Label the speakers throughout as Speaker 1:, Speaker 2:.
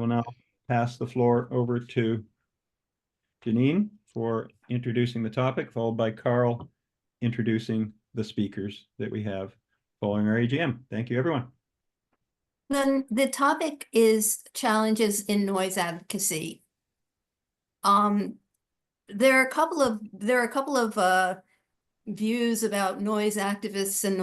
Speaker 1: will now pass the floor over to Janine for introducing the topic, followed by Carl introducing the speakers that we have following our AGM. Thank you, everyone.
Speaker 2: Then the topic is challenges in noise advocacy. There are a couple of views about noise activists and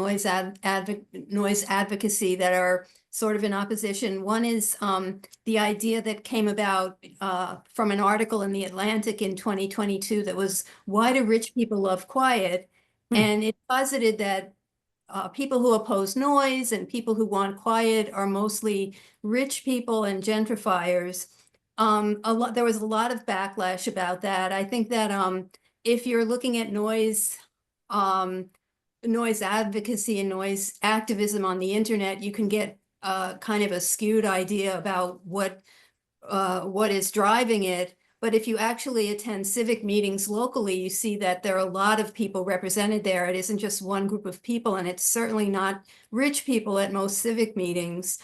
Speaker 2: noise advocacy that are sort of in opposition. One is the idea that came about from an article in The Atlantic in 2022 that was, "Why do rich people love quiet?" And it posited that people who oppose noise and people who want quiet are mostly rich people and gentrifiers. There was a lot of backlash about that. I think that if you're looking at noise advocacy and noise activism on the internet, you can get kind of a skewed idea about what is driving it. But if you actually attend civic meetings locally, you see that there are a lot of people represented there. It isn't just one group of people, and it's certainly not rich people at most civic meetings.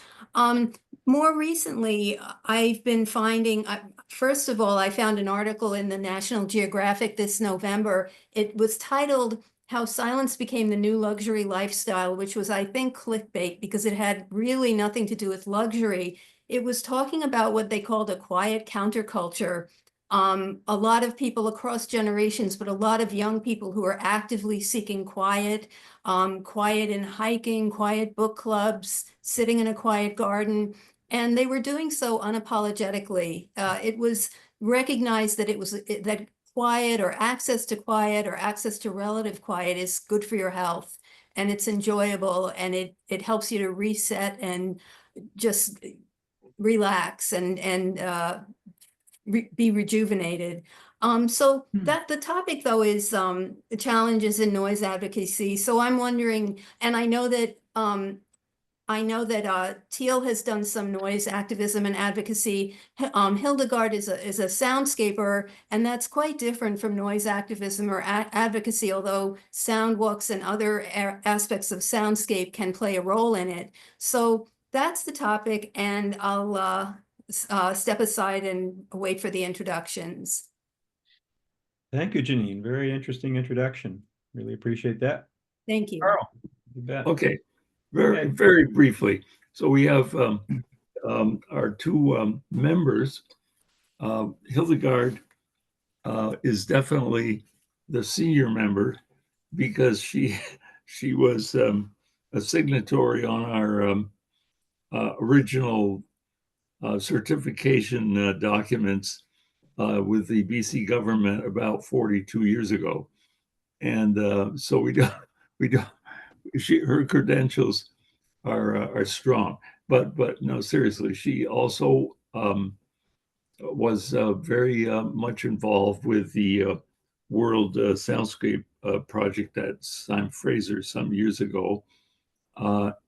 Speaker 2: More recently, I've been finding, first of all, I found an article in the National Geographic this November. It was titled "How Silence Became the New Luxury Lifestyle," which was, I think, clickbait because it had really nothing to do with luxury. It was talking about what they called a quiet counterculture. A lot of people across generations, but a lot of young people who are actively seeking quiet, quiet in hiking, quiet book clubs, sitting in a quiet garden. And they were doing so unapologetically. It was recognized that that quiet or access to relative quiet is good for your health, and it's enjoyable, and it helps you to reset and just relax and be rejuvenated. So that the topic though is the challenges in noise advocacy. So I'm wondering, and I know that Teale has done some noise activism and advocacy. Hildegard is a soundscaper, and that's quite different from noise activism or advocacy, although soundwalks and other aspects of soundscape can play a role in it. So that's the topic, and I'll step aside and wait for the introductions.
Speaker 1: Thank you, Janine. Very interesting introduction. Really appreciate that.
Speaker 2: Thank you.
Speaker 1: Carl, you bet.
Speaker 3: Okay, very briefly. So we have our two members. Hildegard is definitely the senior member because she was a signatory on our original certification documents with the BC government about 42 years ago, and so her credentials are strong. But no, seriously, she also was very much involved with the World Soundscape Project at Simon Fraser some years ago,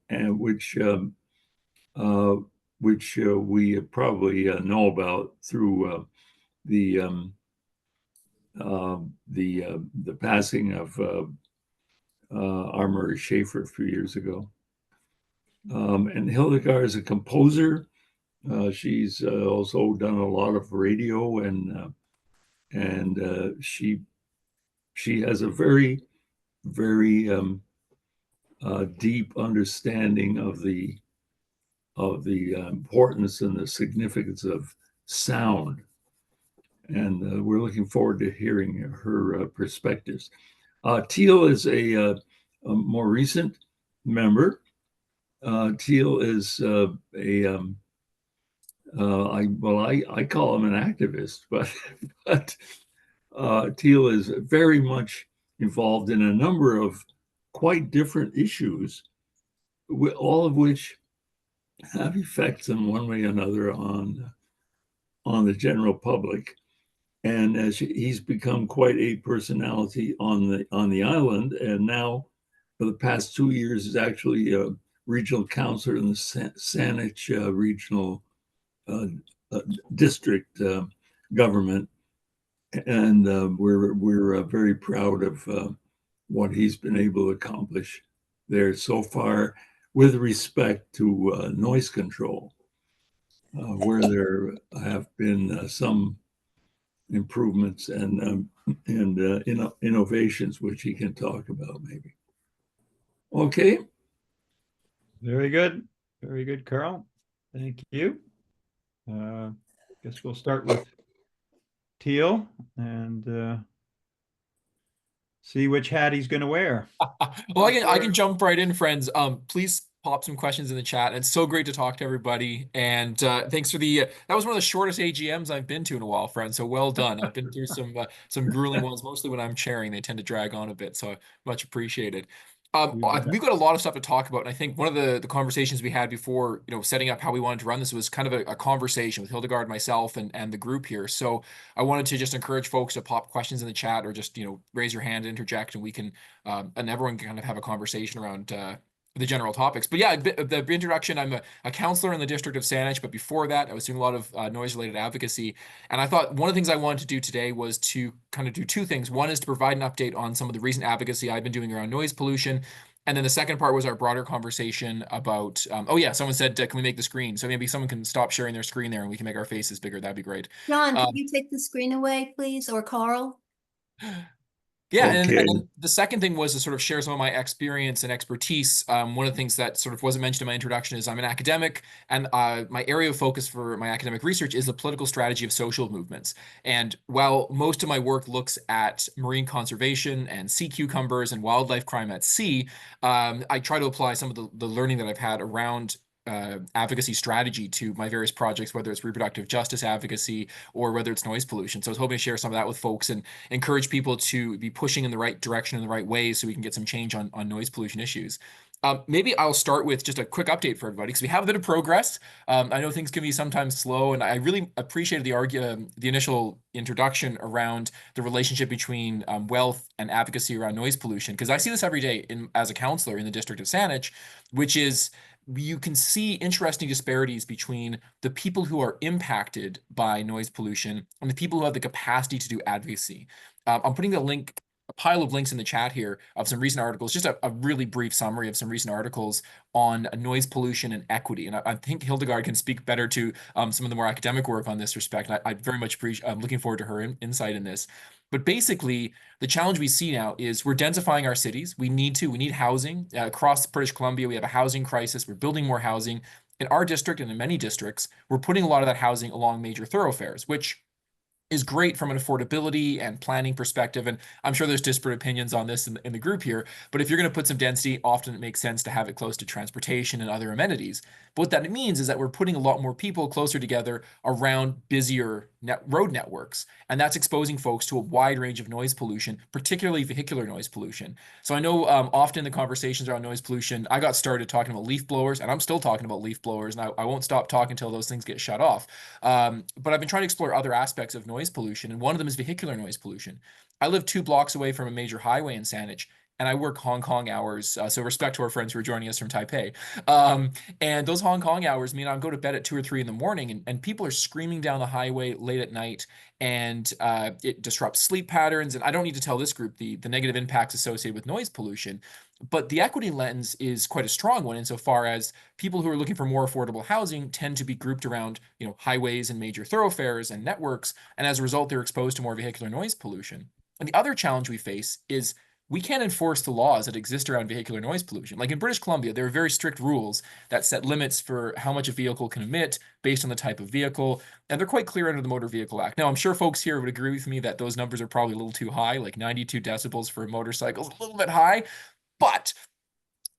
Speaker 3: and which we probably know about through the passing of Murray Schaefer a few years ago. And Hildegard is a composer. She's also done a lot of radio, and she has a very deep understanding of the importance and the significance of sound. And we're looking forward to hearing her perspectives. Teale is a more recent member. Teale is I call him an activist, but Teale is very much involved in a number of quite different issues, all of which have effects in one way or another on the general public. And as he's become quite a personality on the island, and now for the past 2 years is actually a regional councillor in the Saanich regional district government, and we're very proud of what he's been able to accomplish there so far with respect to noise control. where there have been some improvements and innovations, which he can talk about maybe. Okay.
Speaker 1: Very good. Very good, Carl. Thank you. Guess we'll start with Teale and see which hat he's going to wear.
Speaker 4: Well, I can jump right in, friends. Please pop some questions in the chat. It's so great to talk to everybody. And thanks for the that was one of the shortest AGMs I've been to in a while, friends. So well done. I've been through some grueling ones, mostly when I'm chairing. They tend to drag on a bit, so much appreciated. We've got a lot of stuff to talk about, and I think one of the conversations we had before, setting up how we wanted to run this was kind of a conversation with Hildegard, myself, and the group here. So I wanted to just encourage folks to pop questions in the chat, or just raise your hand, interject, and we can and everyone can kind of have a conversation around the general topics. But yeah, the introduction, I'm a counselor in the District of Saanich, but before that, I was doing a lot of noise-related advocacy. And I thought one of the things I wanted to do today was to kind of do two things. One is to provide an update on some of the recent advocacy I've been doing around noise pollution. And then the second part was our broader conversation about, oh yeah, someone said, can we make the screen? So maybe someone can stop sharing their screen there and we can make our faces bigger. That'd be great.
Speaker 2: John, can you take the screen away, please? Or Carl?
Speaker 4: Yeah,
Speaker 3: Okay.
Speaker 4: and the second thing was to sort of share some of my experience and expertise. One of the things that sort of wasn't mentioned in my introduction is I'm an academic, and my area of focus for my academic research is the political strategy of social movements. And while most of my work looks at marine conservation and sea cucumbers and wildlife crime at sea, I try to apply some of the learning that I've had around advocacy strategy to my various projects, whether it's reproductive justice advocacy or whether it's noise pollution. So I was hoping to share some of that with folks and encourage people to be pushing in the right direction in the right way so we can get some change on noise pollution issues. Maybe I'll start with just a quick update for everybody because we have a bit of progress. I know things can be sometimes slow, and I really appreciated the initial introduction around the relationship between wealth and advocacy around noise pollution, because I see this every day as a counselor in the District of Saanich, which is you can see interesting disparities between the people who are impacted by noise pollution and the people who have the capacity to do advocacy. I'm putting a pile of links in the chat here of some recent articles, just a really brief summary of some recent articles on noise pollution and equity. And I think Hildegard can speak better to some of the more academic work on this respect. And I very much appreciate, I'm looking forward to her insight in this. But basically, the challenge we see now is we're densifying our cities. We need housing. Across British Columbia, we have a housing crisis. We're building more housing. In our district and in many districts, we're putting a lot of that housing along major thoroughfares, which is great from an affordability and planning perspective. And I'm sure there's disparate opinions on this in the group here, but if you're going to put some density, often it makes sense to have it close to transportation and other amenities. But what that means is that we're putting a lot more people closer together around busier road networks. And that's exposing folks to a wide range of noise pollution, particularly vehicular noise pollution. So I know often the conversations around noise pollution, I got started talking about leaf blowers, and I'm still talking about leaf blowers, and I won't stop talking until those things get shut off. But I've been trying to explore other aspects of noise pollution, and one of them is vehicular noise pollution. I live 2 blocks away from a major highway in Saanich, and I work Hong Kong hours. So respect to our friends who are joining us from Taipei. And those Hong Kong hours mean I'll go to bed at 2 or 3 in the morning, and people are screaming down the highway late at night, and it disrupts sleep patterns. And I don't need to tell this group the negative impacts associated with noise pollution, but the equity lens is quite a strong one insofar as people who are looking for more affordable housing tend to be grouped around, highways and major thoroughfares and networks, and as a result, they're exposed to more vehicular noise pollution. And the other challenge we face is we can't enforce the laws that exist around vehicular noise pollution. Like in British Columbia, there are very strict rules that set limits for how much a vehicle can emit based on the type of vehicle, and they're quite clear under the Motor Vehicle Act. Now, I'm sure folks here would agree with me that those numbers are probably a little too high, like 92 decibels for a motorcycle is a little bit high, but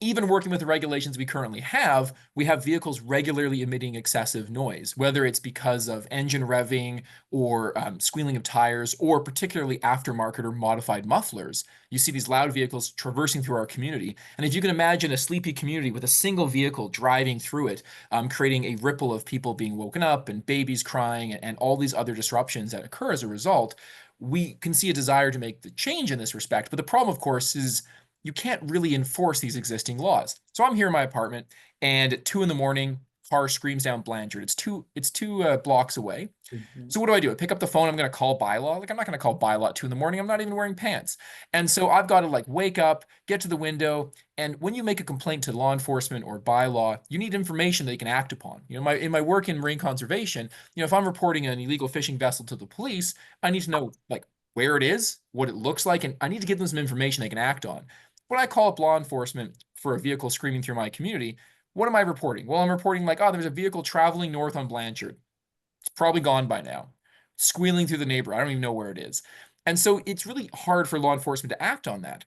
Speaker 4: even working with the regulations we currently have, we have vehicles regularly emitting excessive noise, whether it's because of engine revving or squealing of tires, or particularly aftermarket or modified mufflers. You see these loud vehicles traversing through our community. And if you can imagine a sleepy community with a single vehicle driving through it, creating a ripple of people being woken up and babies crying and all these other disruptions that occur as a result, we can see a desire to make the change in this respect. But the problem, of course, is you can't really enforce these existing laws. So I'm here in my apartment, and at 2 in the morning, car screams down Blanchard. It's two blocks away. So what do? I pick up the phone. I'm going to call bylaw. Like, I'm not going to call bylaw at 2 a.m. I'm not even wearing pants. And so I've got to like wake up, get to the window. And when you make a complaint to law enforcement or bylaw, you need information that you can act upon. You know, in my work in marine conservation, you know, if I'm reporting an illegal fishing vessel to the police, I need to know like where it is, what it looks like, and I need to give them some information they can act on. When I call up law enforcement for a vehicle screaming through my community, what am I reporting? Well, I'm reporting like, oh, there's a vehicle traveling north on Blanchard. It's probably gone by now, squealing through the neighborhood. I don't even know where it is. And so it's really hard for law enforcement to act on that.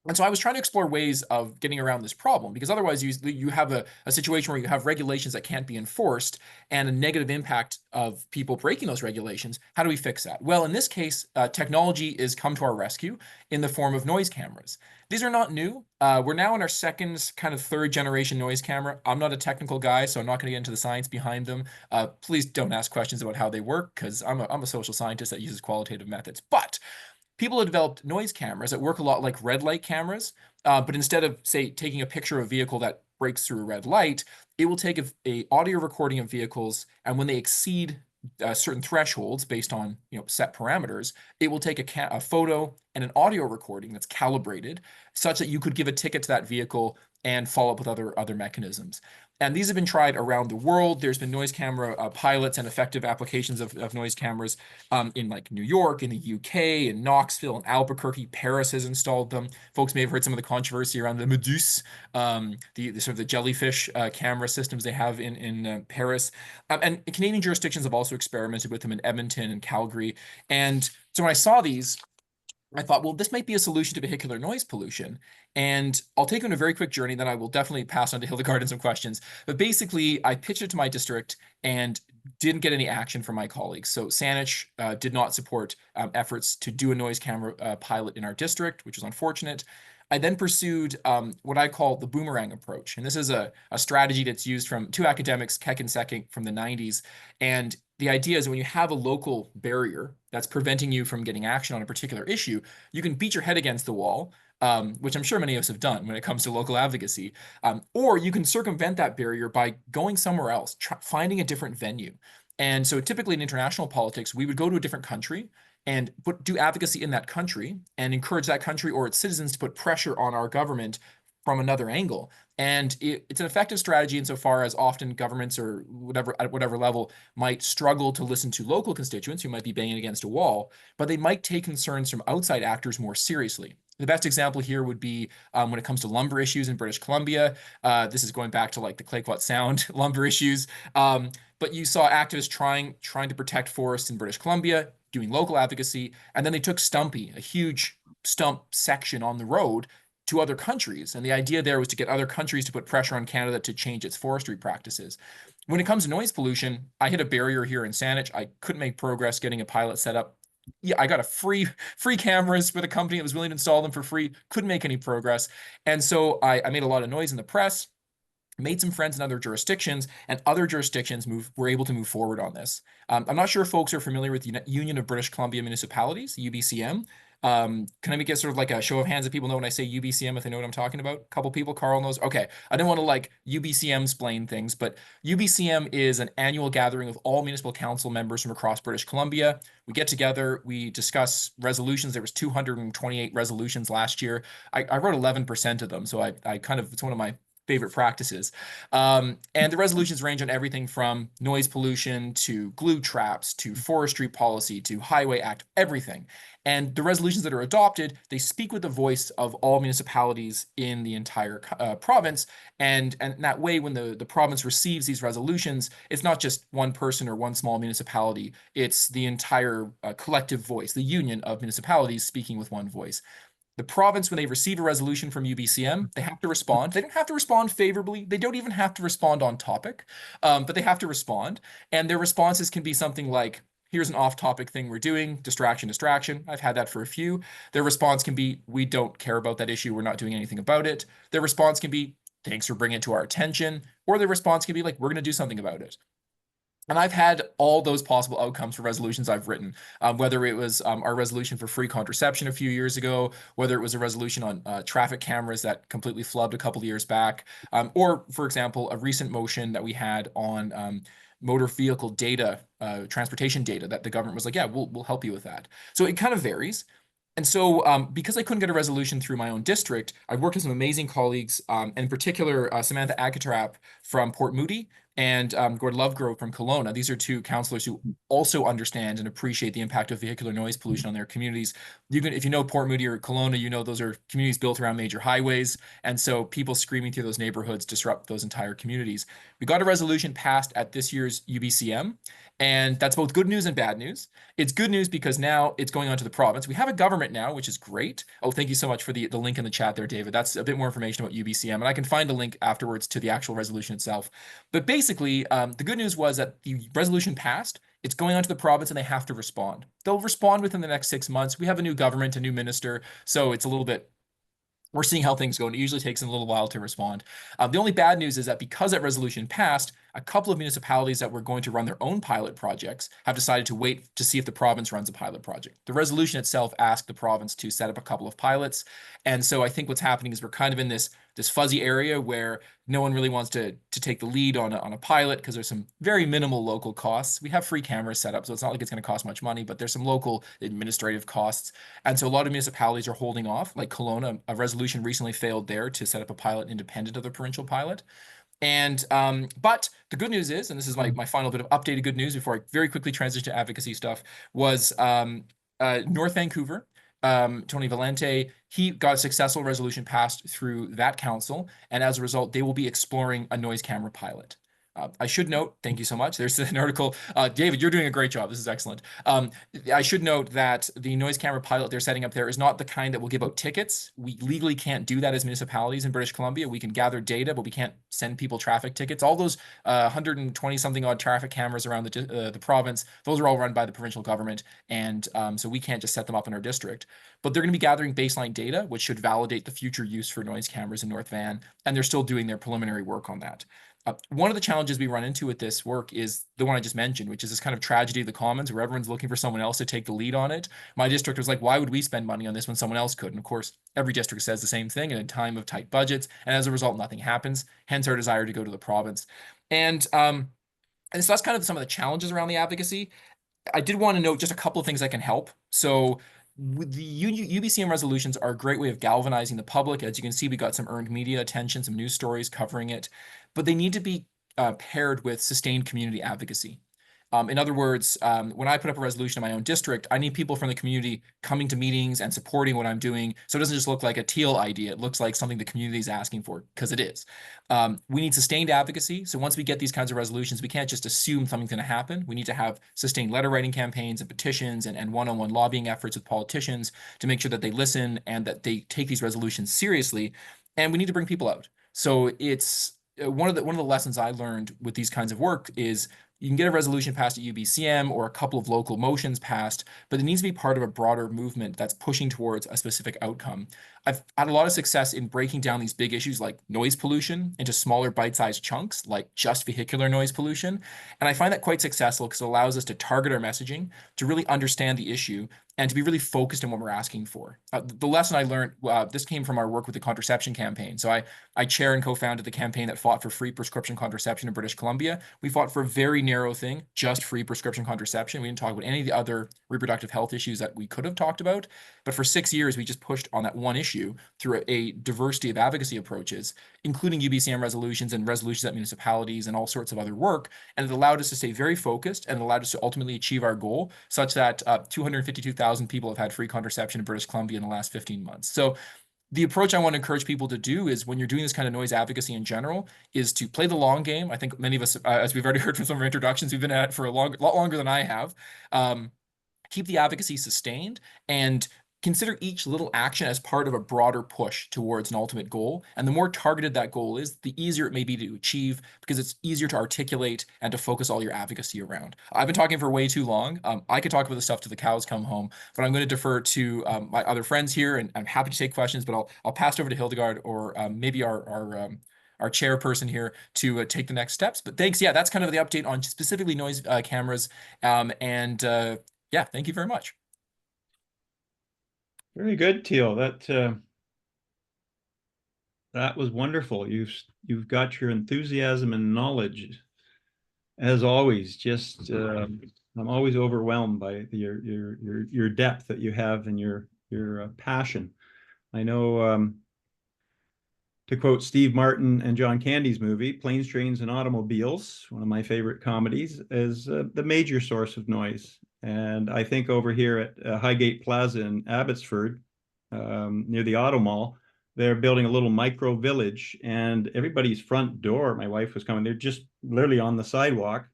Speaker 4: And so I was trying to explore ways of getting around this problem, because otherwise you have a situation where you have regulations that can't be enforced and a negative impact of people breaking those regulations. How do we fix that? Well, in this case, technology is come to our rescue in the form of noise cameras. These are not new. We're now in our second, kind of third generation noise camera. I'm not a technical guy, so I'm not going to get into the science behind them. Please don't ask questions about how they work, because I'm a social scientist that uses qualitative methods. But people have developed noise cameras that work a lot like red light cameras, but instead of, say, taking a picture of a vehicle that breaks through a red light, it will take a audio recording of vehicles, and when they exceed certain thresholds based on, you know, set parameters, it will take a photo and an audio recording that's calibrated such that you could give a ticket to that vehicle and follow up with other mechanisms. And these have been tried around the world. There's been noise camera pilots and effective applications of noise cameras in like New York, in the UK, in Knoxville, in Albuquerque. Paris has installed them. Folks may have heard some of the controversy around the Méduse, the sort of the jellyfish camera systems they have in Paris. And Canadian jurisdictions have also experimented with them in Edmonton and Calgary. And so when I saw these, I thought, well, this might be a solution to vehicular noise pollution. And I'll take you on a very quick journey, then I will definitely pass on to Hildegard and some questions. But basically, I pitched it to my district and didn't get any action from my colleagues. So Saanich did not support efforts to do a noise camera pilot in our district, which was unfortunate. I then pursued what I call the boomerang approach. And this is a strategy that's used from two academics, Keck and Secking, from the 90s. And the idea is when you have a local barrier that's preventing you from getting action on a particular issue, you can beat your head against the wall, which I'm sure many of us have done when it comes to local advocacy, or you can circumvent that barrier by going somewhere else, finding a different venue. And so typically in international politics, we would go to a different country and do advocacy in that country and encourage that country or its citizens to put pressure on our government from another angle. And it's an effective strategy insofar as often governments or whatever at whatever level might struggle to listen to local constituents who might be banging against a wall, but they might take concerns from outside actors more seriously. The best example here would be when it comes to lumber issues in British Columbia. This is going back to like the Clayoquot Sound lumber issues. But you saw activists trying to protect forests in British Columbia, doing local advocacy, and then they took Stumpy, a huge stump section on the road, to other countries. And the idea there was to get other countries to put pressure on Canada to change its forestry practices. When it comes to noise pollution, I hit a barrier here in Saanich. I couldn't make progress getting a pilot set up. Yeah, I got a free cameras with a company that was willing to install them for free. Couldn't make any progress. And so I made a lot of noise in the press, made some friends in other jurisdictions, and other jurisdictions were able to move forward on this. I'm not sure if folks are familiar with the Union of British Columbia Municipalities, UBCM. Can I make it sort of like a show of hands if people know when I say UBCM, if they know what I'm talking about? A couple people, Carl knows. Okay, I didn't want to like UBCM explain things, but UBCM is an annual gathering of all municipal council members from across British Columbia. We get together, we discuss resolutions. There was 228 resolutions last year. I wrote 11% of them, so I kind of, it's one of my favorite practices. And the resolutions range on everything from noise pollution to glue traps to forestry policy to highway act, everything. And the resolutions that are adopted, they speak with the voice of all municipalities in the entire province. And that way, when the province receives these resolutions, it's not just one person or one small municipality. It's the entire collective voice, the union of municipalities speaking with one voice. The province, when they receive a resolution from UBCM, they have to respond. They don't have to respond favorably. They don't even have to respond on topic, but they have to respond. And their responses can be something like, here's an off-topic thing we're doing, distraction. I've had that for a few. Their response can be, we don't care about that issue. We're not doing anything about it. Their response can be, thanks for bringing it to our attention. Or their response can be like, we're going to do something about it. And I've had all those possible outcomes for resolutions I've written, whether it was our resolution for free contraception a few years ago, whether it was a resolution on traffic cameras that completely flubbed a couple of years back, or, for example, a recent motion that we had on motor vehicle data, transportation data, that the government was like, yeah, we'll help you with that. So it kind of varies. And so, because I couldn't get a resolution through my own district, I've worked with some amazing colleagues, and in particular, Samantha Agatrap from Port Moody and Gord Lovegrove from Kelowna. These are two councillors who also understand and appreciate the impact of vehicular noise pollution on their communities. If you know Port Moody or Kelowna, you know those are communities built around major highways, and so people screaming through those neighborhoods disrupt those entire communities. We got a resolution passed at this year's UBCM, and that's both good news and bad news. It's good news because now it's going on to the province. We have a government now, which is great. Oh, thank you so much for the link in the chat there, David. That's a bit more information about UBCM, and I can find a link afterwards to the actual resolution itself. But basically, the good news was that the resolution passed. It's going on to the province, and they have to respond. They'll respond within the next 6 months. We have a new government, a new minister, so it's a little bit, we're seeing how things go, and it usually takes a little while to respond. The only bad news is that because that resolution passed, a couple of municipalities that were going to run their own pilot projects have decided to wait to see if the province runs a pilot project. The resolution itself asked the province to set up a couple of pilots. And so I think what's happening is we're kind of in this fuzzy area where no one really wants to take the lead on a pilot because there's some very minimal local costs. We have free cameras set up, so it's not like it's going to cost much money, but there's some local administrative costs. And so a lot of municipalities are holding off, like Kelowna. A resolution recently failed there to set up a pilot independent of the provincial pilot. And but the good news is, and this is my final bit of updated good news before I very quickly transition to advocacy stuff, was North Vancouver, Tony Valente, he got a successful resolution passed through that council, and as a result, they will be exploring a noise camera pilot. I should note, thank you so much. There's an article. David, you're doing a great job. This is excellent. I should note that the noise camera pilot they're setting up there is not the kind that will give out tickets. We legally can't do that as municipalities in British Columbia. We can gather data, but we can't send people traffic tickets. All those 120 something odd traffic cameras around the province, those are all run by the provincial government. And so we can't just set them up in our district. But they're going to be gathering baseline data, which should validate the future use for noise cameras in North Van. And they're still doing their preliminary work on that. One of the challenges we run into with this work is the one I just mentioned, which is this kind of tragedy of the commons where everyone's looking for someone else to take the lead on it. My district was like, why would we spend money on this when someone else could? And of course, every district says the same thing in a time of tight budgets. And as a result, nothing happens. Hence our desire to go to the province. And so that's kind of some of the challenges around the advocacy. I did want to note just a couple of things that can help. So with the UBCM resolutions are a great way of galvanizing the public. As you can see, we got some earned media attention, some news stories covering it, but they need to be paired with sustained community advocacy. In other words, when I put up a resolution in my own district, I need people from the community coming to meetings and supporting what I'm doing. So it doesn't just look like a Teale idea. It looks like something the community is asking for, because it is. We need sustained advocacy. So once we get these kinds of resolutions, we can't just assume something's going to happen. We need to have sustained letter writing campaigns and petitions and one-on-one lobbying efforts with politicians to make sure that they listen and that they take these resolutions seriously. And we need to bring people out. So it's one of the lessons I learned with these kinds of work is you can get a resolution passed at UBCM or a couple of local motions passed, but it needs to be part of a broader movement that's pushing towards a specific outcome. I've had a lot of success in breaking down these big issues like noise pollution into smaller bite-sized chunks, like just vehicular noise pollution. And I find that quite successful because it allows us to target our messaging, to really understand the issue, and to be really focused on what we're asking for. The lesson I learned, this came from our work with the contraception campaign. So I chair and co-founded the campaign that fought for free prescription contraception in British Columbia. We fought for a very narrow thing, just free prescription contraception. We didn't talk about any of the other reproductive health issues that we could have talked about. But for 6 years, we just pushed on that one issue through a diversity of advocacy approaches, including UBCM resolutions and resolutions at municipalities and all sorts of other work. And it allowed us to stay very focused and allowed us to ultimately achieve our goal, such that 252,000 people have had free contraception in British Columbia in the last 15 months. So the approach I want to encourage people to do is when you're doing this kind of noise advocacy in general is to play the long game. I think many of us, as we've already heard from some of our introductions, we've been at it for a lot longer than I have. Keep the advocacy sustained and consider each little action as part of a broader push towards an ultimate goal. And the more targeted that goal is, the easier it may be to achieve because it's easier to articulate and to focus all your advocacy around. I've been talking for way too long. I could talk about this stuff till the cows come home, but I'm going to defer to my other friends here, and I'm happy to take questions, but I'll pass it over to Hildegard or maybe our our chairperson here to take the next steps. But thanks. Yeah, that's kind of the update on specifically noise cameras. Yeah, thank you very much.
Speaker 1: Very good, Teale. That was wonderful. You've got your enthusiasm and knowledge, as always. Just I'm always overwhelmed by your depth that you have and your passion. I know, to quote Steve Martin and John Candy's movie, Planes, Trains, and Automobiles, one of my favorite comedies, is the major source of noise. And I think over here at Highgate Plaza in Abbotsford, near the Auto Mall, they're building a little micro village, and everybody's front door, my wife was coming, they're just literally on the sidewalk,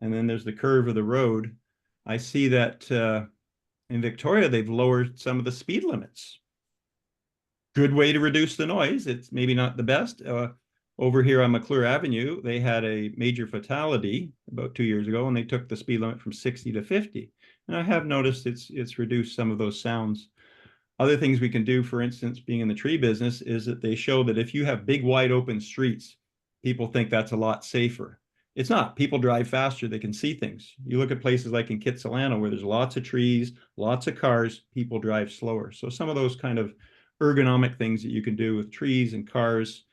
Speaker 1: and then there's the curve of the road. I see that in Victoria, they've lowered some of the speed limits. Good way to reduce the noise. It's maybe not the best. Over here on McClure Avenue, they had a major fatality about 2 years ago, and they took the speed limit from 60 to 50. And I have noticed it's reduced some of those sounds. Other things we can do, for instance, being in the tree business, is that they show that if you have big, wide open streets, people think that's a lot safer. It's not. People drive faster. They can see things. You look at places like in Kitsilano, where there's lots of trees, lots of cars, people drive slower. So some of those kind of ergonomic things that you can do with trees and cars,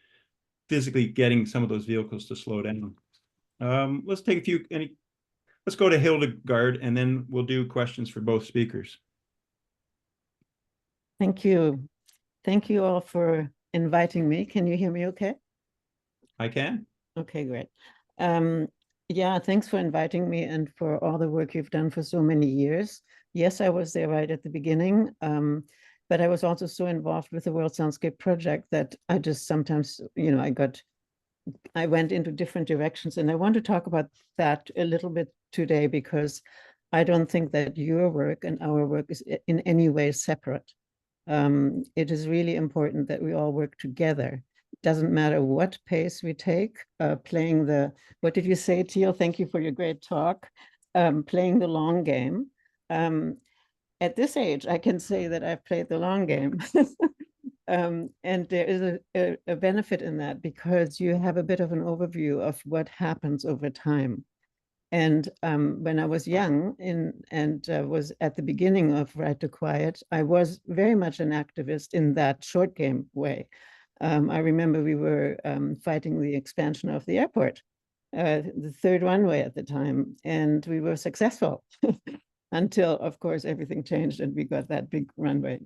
Speaker 1: physically getting some of those vehicles to slow down. Let's take let's go to Hildegard, and then we'll do questions for both speakers.
Speaker 5: Thank you. Thank you all for inviting me. Can you hear me okay?
Speaker 1: I can.
Speaker 5: Okay, great. Yeah, thanks for inviting me and for all the work you've done for so many years. Yes, I was there right at the beginning, but I was also so involved with the World Soundscape Project that I just sometimes, you know, I went into different directions, and I want to talk about that a little bit today, because I don't think that your work and our work is in any way separate. It is really important that we all work together. It doesn't matter what pace we take, playing what did you say, Teale? Thank you for your great talk. Playing the long game. At this age, I can say that I've played the long game. And there is a benefit in that, because you have a bit of an overview of what happens over time. And when I was young and was at the beginning of Right to Quiet, I was very much an activist in that short game way. I remember we were fighting the expansion of the airport, the third runway at the time, and we were successful until, of course, everything changed and we got that big runway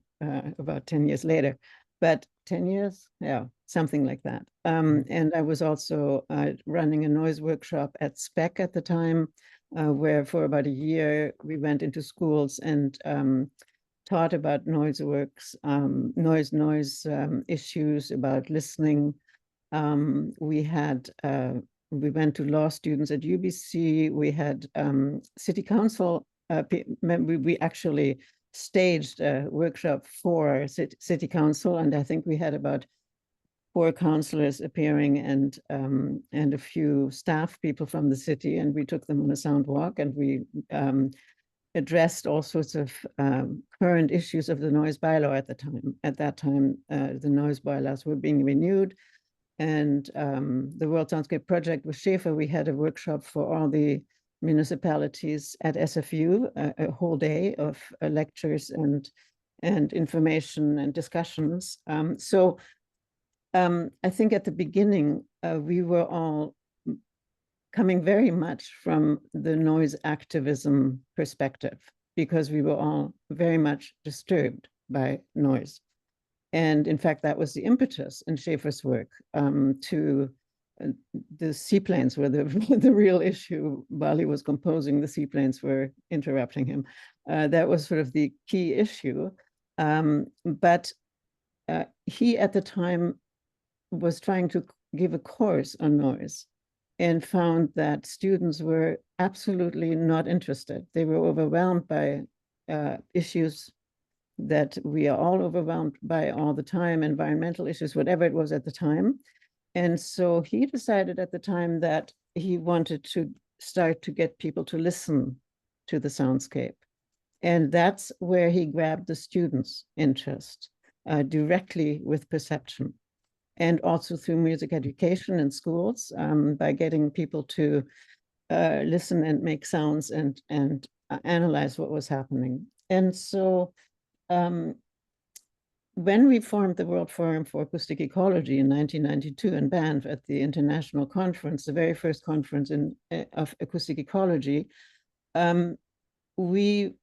Speaker 5: about 10 years later. But 10 years, yeah, something like that. And I was also running a noise workshop at SPEC at the time, where for about a year we went into schools and taught about noise works, noise issues, about listening. We went to law students at UBC. We had city council. We actually staged a workshop for city council, and I think we had about 4 councillors appearing and a few staff people from the city, and we took them on a sound walk, and we addressed all sorts of current issues of the noise bylaw at the time. At that time, the noise bylaws were being renewed, and the World Soundscape Project with Schaefer, we had a workshop for all the municipalities at SFU, a whole day of lectures and information and discussions. So I think at the beginning, we were all coming very much from the noise activism perspective, because we were all very much disturbed by noise. And in fact, that was the impetus in Schaefer's work the seaplanes were the real issue. While he was composing, the seaplanes were interrupting him. That was sort of the key issue. But he at the time was trying to give a course on noise and found that students were absolutely not interested. They were overwhelmed by issues that we are all overwhelmed by all the time, environmental issues, whatever it was at the time. And so he decided at the time that he wanted to start to get people to listen to the soundscape. And that's where he grabbed the students' interest directly with perception. and also through music education in schools, by getting people to listen and make sounds and analyze what was happening. And so when we formed the World Forum for Acoustic Ecology in 1992 in Banff at the international conference, the very first conference of acoustic ecology, we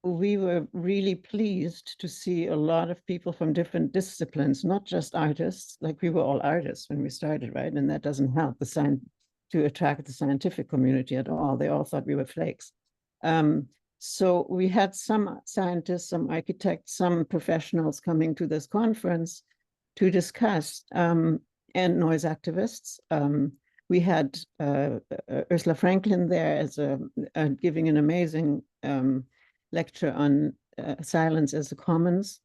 Speaker 5: were really pleased to see a lot of people from different disciplines, not just artists, like we were all artists when we started, right? And that doesn't help to attract the scientific community at all. They all thought we were flakes. So we had some scientists, some architects, some professionals coming to this conference to discuss, and noise activists. We had Ursula Franklin there as giving an amazing lecture on silence as a commons,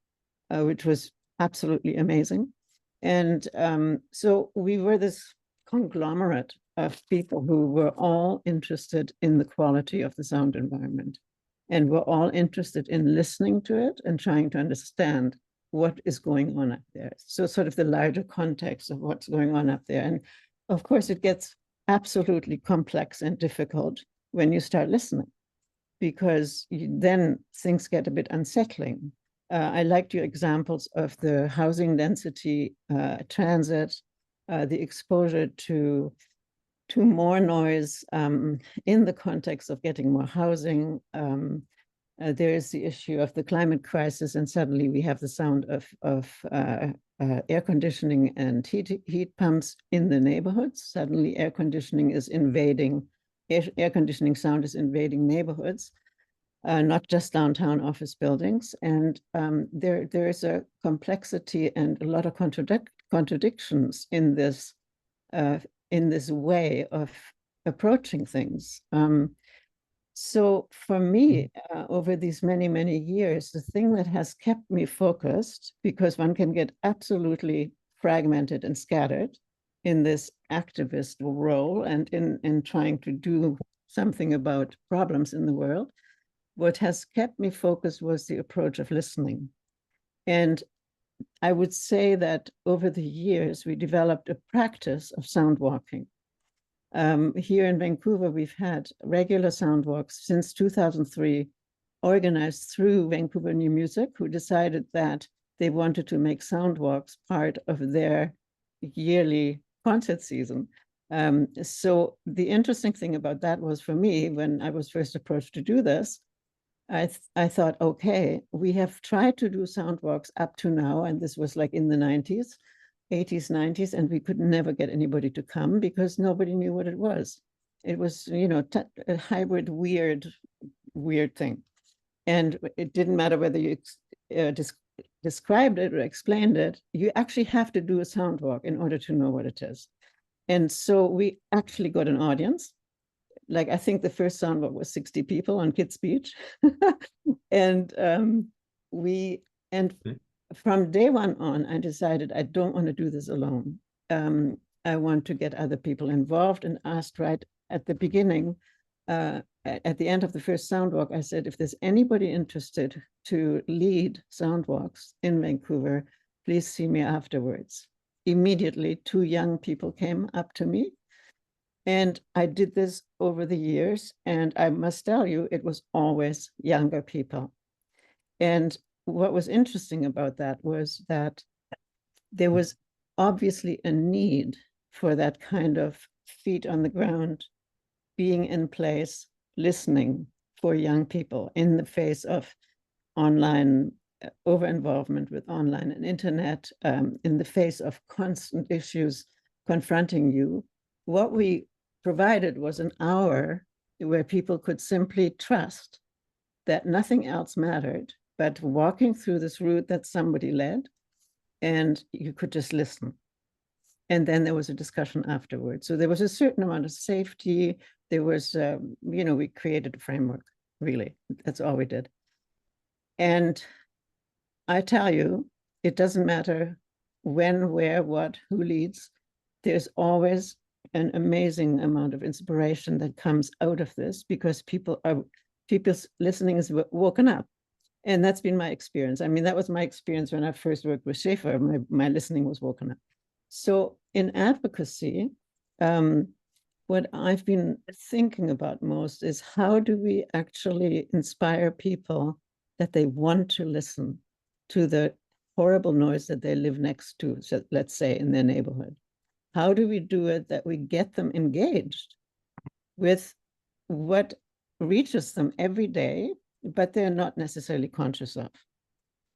Speaker 5: which was absolutely amazing. And so we were this conglomerate of people who were all interested in the quality of the sound environment. And we're all interested in listening to it and trying to understand what is going on up there. So sort of the larger context of what's going on up there. And of course, it gets absolutely complex and difficult when you start listening, because then things get a bit unsettling. I liked your examples of the housing density, transit, the exposure to more noise in the context of getting more housing. There is the issue of the climate crisis, and suddenly we have the sound of air conditioning and heat pumps in the neighborhoods. Suddenly air conditioning is invading, air conditioning sound is invading neighborhoods, not just downtown office buildings. And there is a complexity and a lot of contradictions in this way of approaching things. So for me, over these many, many years, the thing that has kept me focused, because one can get absolutely fragmented and scattered in this activist role and in trying to do something about problems in the world, what has kept me focused was the approach of listening. And I would say that over the years, we developed a practice of sound walking. Here in Vancouver, we've had regular sound walks since 2003, organized through Vancouver New Music, who decided that they wanted to make sound walks part of their yearly concert season. So the interesting thing about that was, for me, when I was first approached to do this, I thought, okay, we have tried to do sound walks up to now, and this was like in the 90s, 80s, 90s, and we could never get anybody to come because nobody knew what it was. It was, you know, a hybrid, weird thing. And it didn't matter whether you described it or explained it, you actually have to do a sound walk in order to know what it is. And so we actually got an audience. Like, I think the first sound walk was 60 people on Kids Beach. And from day one on, I decided I don't want to do this alone. I want to get other people involved, and asked right at the beginning, at the end of the first sound walk, I said, if there's anybody interested to lead sound walks in Vancouver, please see me afterwards. Immediately, 2 young people came up to me. And I did this over the years, and I must tell you, it was always younger people. And what was interesting about that was that there was obviously a need for that kind of feet on the ground, being in place, listening for young people in the face of online over-involvement with online and internet, in the face of constant issues confronting you. What we provided was an hour where people could simply trust that nothing else mattered but walking through this route that somebody led, and you could just listen. And then there was a discussion afterwards. So there was a certain amount of safety. There was, we created a framework, really. That's all we did. And I tell you, it doesn't matter when, where, what, who leads. There's always an amazing amount of inspiration that comes out of this, because people's listening is woken up. And that's been my experience. I mean, that was my experience when I first worked with Schaefer. My listening was woken up. So in advocacy, what I've been thinking about most is how do we actually inspire people that they want to listen to the horrible noise that they live next to, so let's say in their neighborhood. How do we do it that we get them engaged with what reaches them every day, but they're not necessarily conscious of?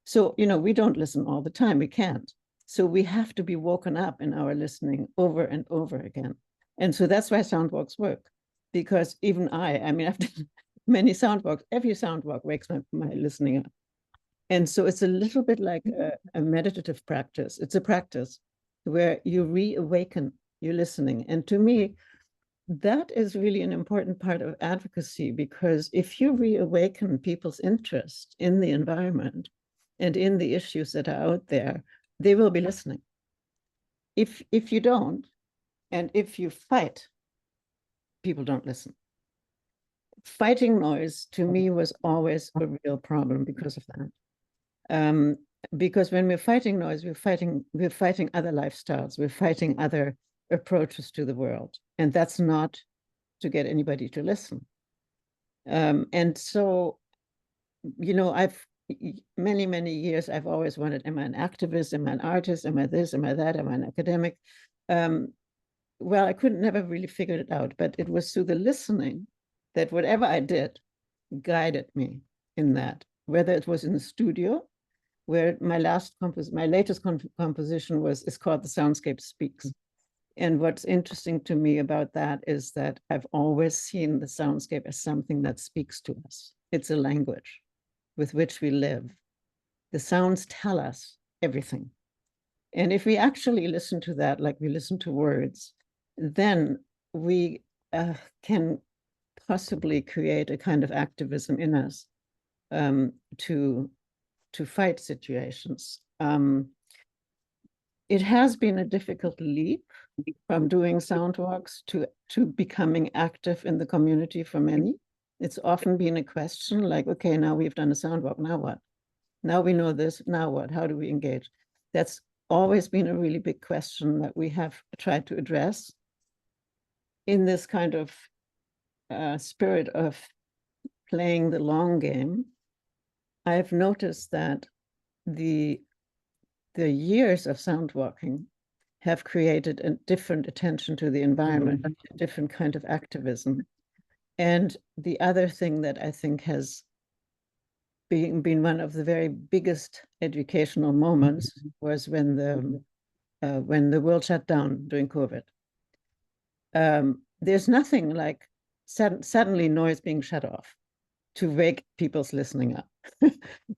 Speaker 5: So, we don't listen all the time, we can't. So we have to be woken up in our listening over and over again. And so that's why soundwalks work, because even I mean, after many soundwalks, every soundwalk wakes my listening up. And so it's a little bit like a meditative practice. It's a practice where you reawaken your listening. And to me, that is really an important part of advocacy, because if you reawaken people's interest in the environment and in the issues that are out there, they will be listening. If you don't, and if you fight, people don't listen. Fighting noise to me was always a real problem because of that. Because when we're fighting noise, we're fighting other lifestyles, we're fighting other approaches to the world, and that's not to get anybody to listen. And so, I've many years I've always wondered, am I an activist, am I an artist, am I this, am I that, am I an academic? Well, I couldn't never really figure it out, but it was through the listening that whatever I did guided me in that, whether it was in the studio, where my latest composition is called The Soundscape Speaks. And what's interesting to me about that is that I've always seen the soundscape as something that speaks to us. It's a language with which we live. The sounds tell us everything. And if we actually listen to that, like we listen to words, then we can possibly create a kind of activism in us to fight situations. It has been a difficult leap from doing soundwalks to becoming active in the community for many. It's often been a question like, okay, now we've done a soundwalk, now what? Now we know this, now what? How do we engage? That's always been a really big question that we have tried to address in this kind of spirit of playing the long game. I've noticed that the years of soundwalking have created a different attention to the environment, a different kind of activism. And the other thing that I think has been one of the very biggest educational moments was when the world shut down during COVID. There's nothing like suddenly noise being shut off to wake people's listening up.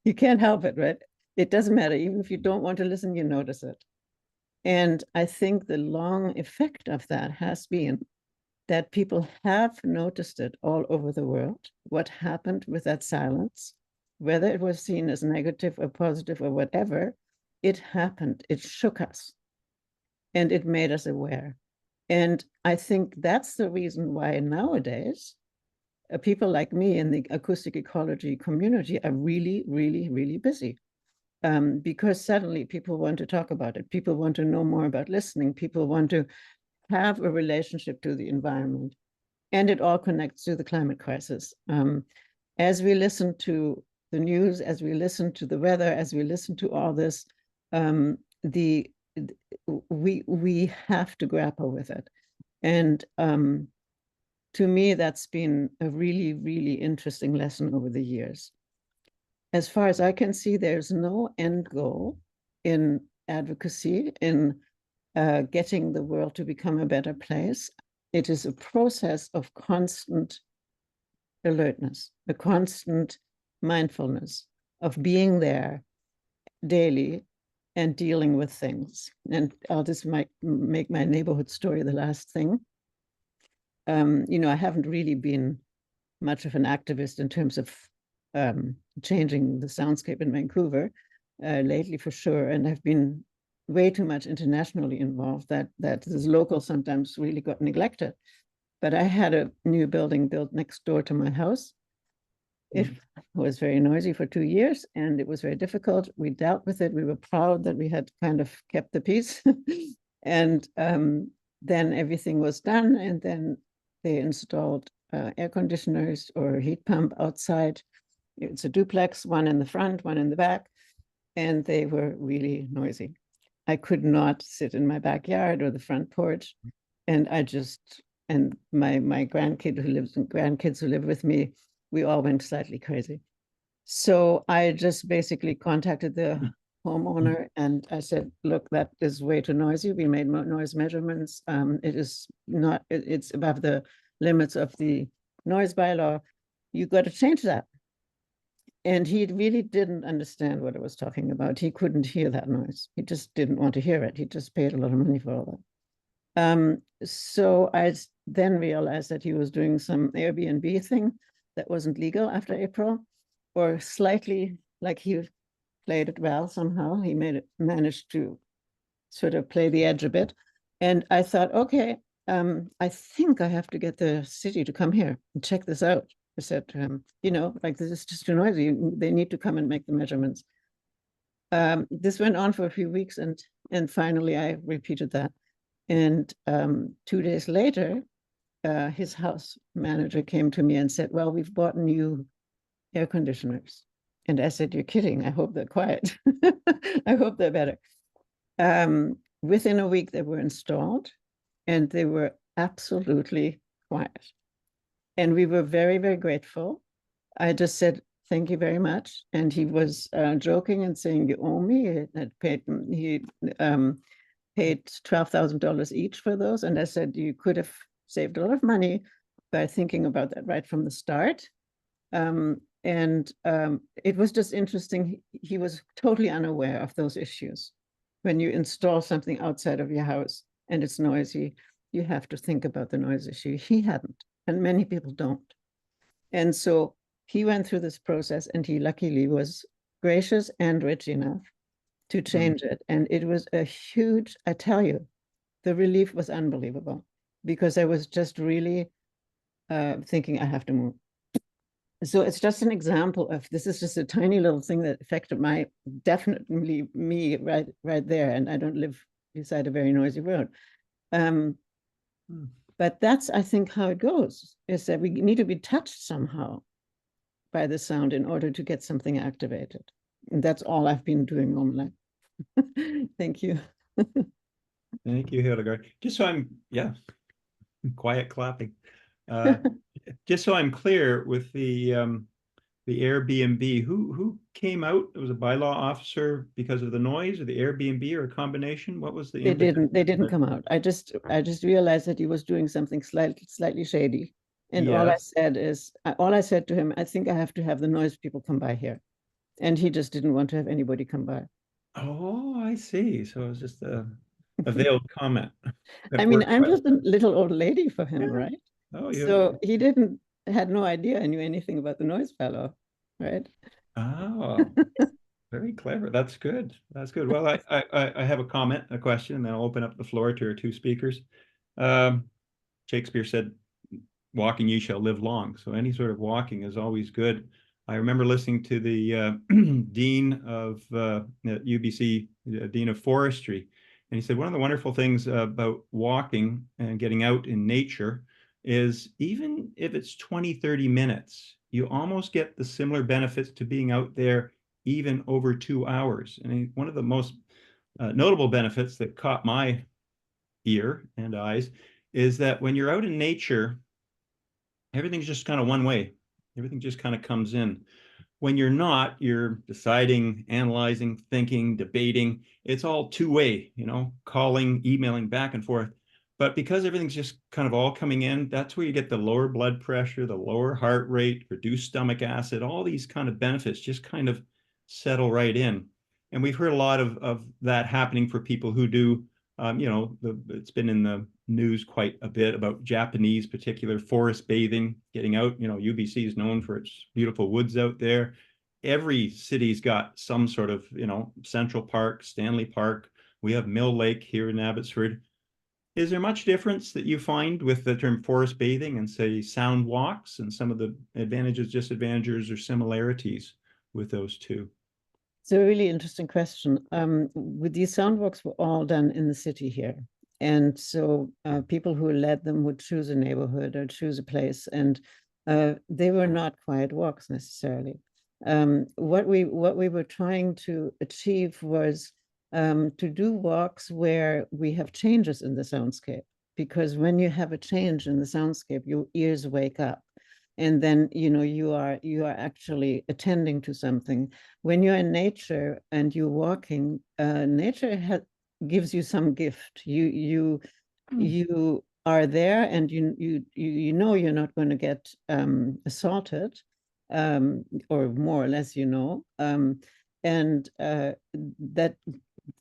Speaker 5: You can't help it, right? It doesn't matter. Even if you don't want to listen, you notice it. And I think the long effect of that has been that people have noticed it all over the world, what happened with that silence, whether it was seen as negative or positive or whatever, it happened, it shook us, and it made us aware. And I think that's the reason why nowadays, people like me in the acoustic ecology community are really, really, really busy. Because suddenly people want to talk about it. People want to know more about listening. People want to have a relationship to the environment. And it all connects to the climate crisis. As we listen to the news, as we listen to the weather, as we listen to all this, we have to grapple with it. And to me, that's been a really, really interesting lesson over the years. As far as I can see, there's no end goal in advocacy, in getting the world to become a better place. It is a process of constant alertness, a constant mindfulness of being there daily and dealing with things. And I'll just make my neighborhood story the last thing. I haven't really been much of an activist in terms of changing the soundscape in Vancouver lately, for sure. And I've been way too much internationally involved that this local sometimes really got neglected. But I had a new building built next door to my house. It was very noisy for 2 years, and it was very difficult. We dealt with it. We were proud that we had kind of kept the peace. And then everything was done, and then they installed air conditioners or heat pump outside. It's a duplex, one in the front, one in the back, and they were really noisy. I could not sit in my backyard or the front porch, and my grandkids who live with me, we all went slightly crazy. So I just basically contacted the homeowner and I said, look, that is way too noisy. We made noise measurements. It is not, it's above the limits of the noise bylaw. You got to change that. And he really didn't understand what I was talking about. He couldn't hear that noise. He just didn't want to hear it. He just paid a lot of money for all that. So I then realized that he was doing some Airbnb thing that wasn't legal after April, or slightly, like he played it well somehow. He managed to sort of play the edge a bit. And I thought, okay, I think I have to get the city to come here and check this out. I said to him, like, this is just too noisy. They need to come and make the measurements. This went on for a few weeks, and finally I repeated that. And 2 days later, his house manager came to me and said, well, we've bought new air conditioners. And I said, you're kidding. I hope they're quiet. I hope they're better. Within a week, they were installed, and they were absolutely quiet. And we were very, very grateful. I just said, thank you very much. And he was joking and saying, you owe me. He paid $12,000 each for those. And I said, you could have saved a lot of money by thinking about that right from the start. It was just interesting. He was totally unaware of those issues. When you install something outside of your house and it's noisy, you have to think about the noise issue. He hadn't. And many people don't. And so he went through this process, and he luckily was gracious and rich enough to change it. And it was a huge, I tell you, the relief was unbelievable, because I was just really thinking I have to move. So it's just an example of, this is just a tiny little thing that affected definitely me right there. And I don't live beside a very noisy road. But that's, I think, how it goes, is that we need to be touched somehow by the sound in order to get something activated. And that's all I've been doing all my life. Thank you.
Speaker 1: Thank you, Hildegard. Just so I'm, quiet clapping. Just so I'm clear with the Airbnb, who came out? It was a bylaw officer because of the noise, or the Airbnb, or a combination? What was the?
Speaker 5: They didn't come out. I just realized that he was doing something slightly shady. And all I said to him, I think I have to have the noise people come by here. And he just didn't want to have anybody come by.
Speaker 1: Oh, I see. So it was just a veiled comment.
Speaker 5: I mean, I'm just a little old lady for him, right?
Speaker 1: Oh, yeah.
Speaker 5: So he had no idea I knew anything about the noise bylaw, right?
Speaker 1: Oh, very clever. That's good. That's good. Well, I have a question, and then I'll open up the floor to our two speakers. Shakespeare said, walking ye shall live long. So any sort of walking is always good. I remember listening to the Dean of UBC, Dean of Forestry, and he said one of the wonderful things about walking and getting out in nature is, even if it's 20, 30 minutes, you almost get the similar benefits to being out there even over 2 hours. And one of the most notable benefits that caught my ear and eyes is that when you're out in nature, everything's just kind of one way. Everything just kind of comes in. When you're not, you're deciding, analyzing, thinking, debating. It's all two-way, calling, emailing, back and forth. But because everything's just kind of all coming in, that's where you get the lower blood pressure, the lower heart rate, reduced stomach acid, all these kind of benefits just kind of settle right in. And we've heard a lot of that happening for people who do, it's been in the news quite a bit about Japanese particular forest bathing, getting out. UBC is known for its beautiful woods out there. Every city's got some sort of, Central Park, Stanley Park. We have Mill Lake here in Abbotsford. Is there much difference that you find with the term forest bathing and, say, sound walks, and some of the advantages, disadvantages, or similarities with those two?
Speaker 5: It's a really interesting question. With these soundwalks were all done in the city here. And so people who led them would choose a neighborhood or choose a place, and they were not quiet walks necessarily. What we were trying to achieve was to do walks where we have changes in the soundscape, because when you have a change in the soundscape, your ears wake up. And then, you know, you are actually attending to something. When you're in nature and you're walking, nature gives you some gift. You are there, and you know you're not going to get assaulted, or more or less, you know, and that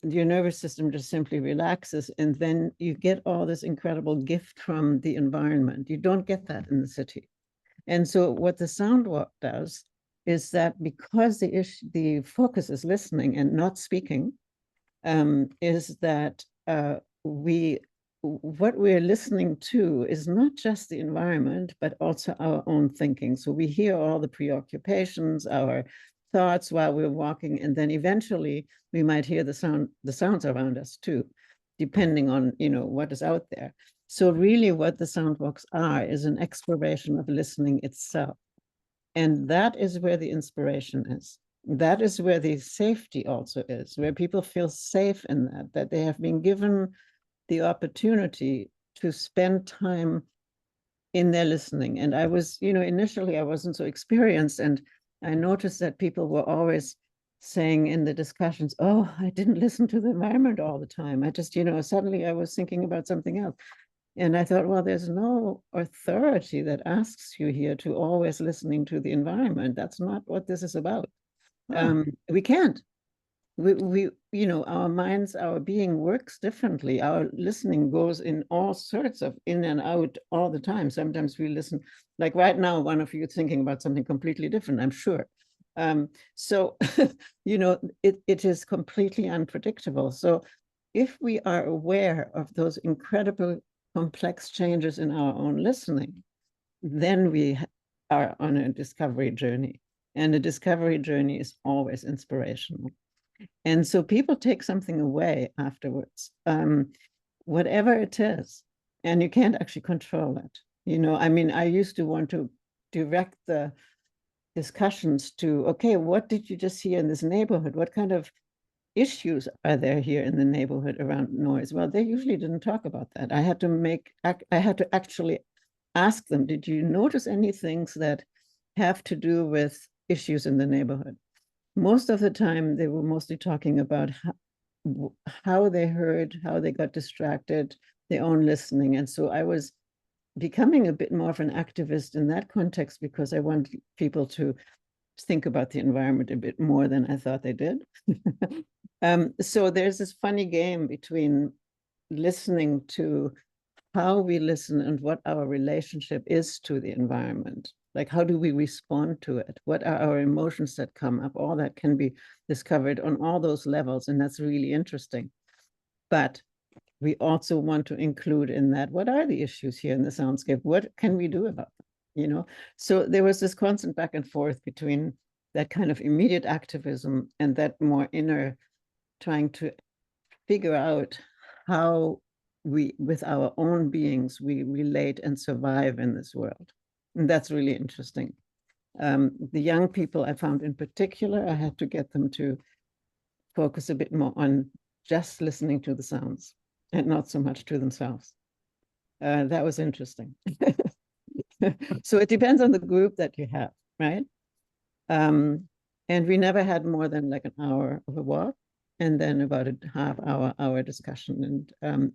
Speaker 5: your nervous system just simply relaxes, and then you get all this incredible gift from the environment. You don't get that in the city. And so what the soundwalk does is that, because the focus is listening and not speaking, is that what we're listening to is not just the environment, but also our own thinking. So we hear all the preoccupations, our thoughts while we're walking, and then eventually we might hear the sounds around us too, depending on, you know, what is out there. So really what the soundwalks are is an exploration of listening itself. And that is where the inspiration is. That is where the safety also is, where people feel safe in that they have been given the opportunity to spend time in their listening. And I was, you know, initially I wasn't so experienced, and I noticed that people were always saying in the discussions, oh, I didn't listen to the environment all the time. I just, you know, suddenly I was thinking about something else. And I thought, well, there's no authority that asks you here to always listening to the environment. That's not what this is about. We can't. We, you know, our minds, our being works differently. Our listening goes in all sorts of in and out all the time. Sometimes we listen, like right now, one of you is thinking about something completely different, I'm sure. So, you know, it is completely unpredictable. So if we are aware of those incredible complex changes in our own listening, then we are on a discovery journey. And a discovery journey is always inspirational. And so people take something away afterwards, whatever it is, and you can't actually control it. You know, I mean, I used to want to direct the discussions to, okay, what did you just hear in this neighborhood? What kind of issues are there here in the neighborhood around noise? Well, they usually didn't talk about that. I had to actually ask them, did you notice any things that have to do with issues in the neighborhood? Most of the time, they were mostly talking about how they heard, how they got distracted, their own listening. And so I was becoming a bit more of an activist in that context, because I want people to think about the environment a bit more than I thought they did. So there's this funny game between listening to how we listen and what our relationship is to the environment. Like, how do we respond to it? What are our emotions that come up? All that can be discovered on all those levels, and that's really interesting. But we also want to include in that, what are the issues here in the soundscape? What can we do about them? You know, so there was this constant back and forth between that kind of immediate activism and that more inner trying to figure out how we, with our own beings, we relate and survive in this world. And that's really interesting. The young people I found in particular, I had to get them to focus a bit more on just listening to the sounds and not so much to themselves. That was interesting. So it depends on the group that you have, right? And we never had more than like an hour of a walk, and then about a hour discussion. And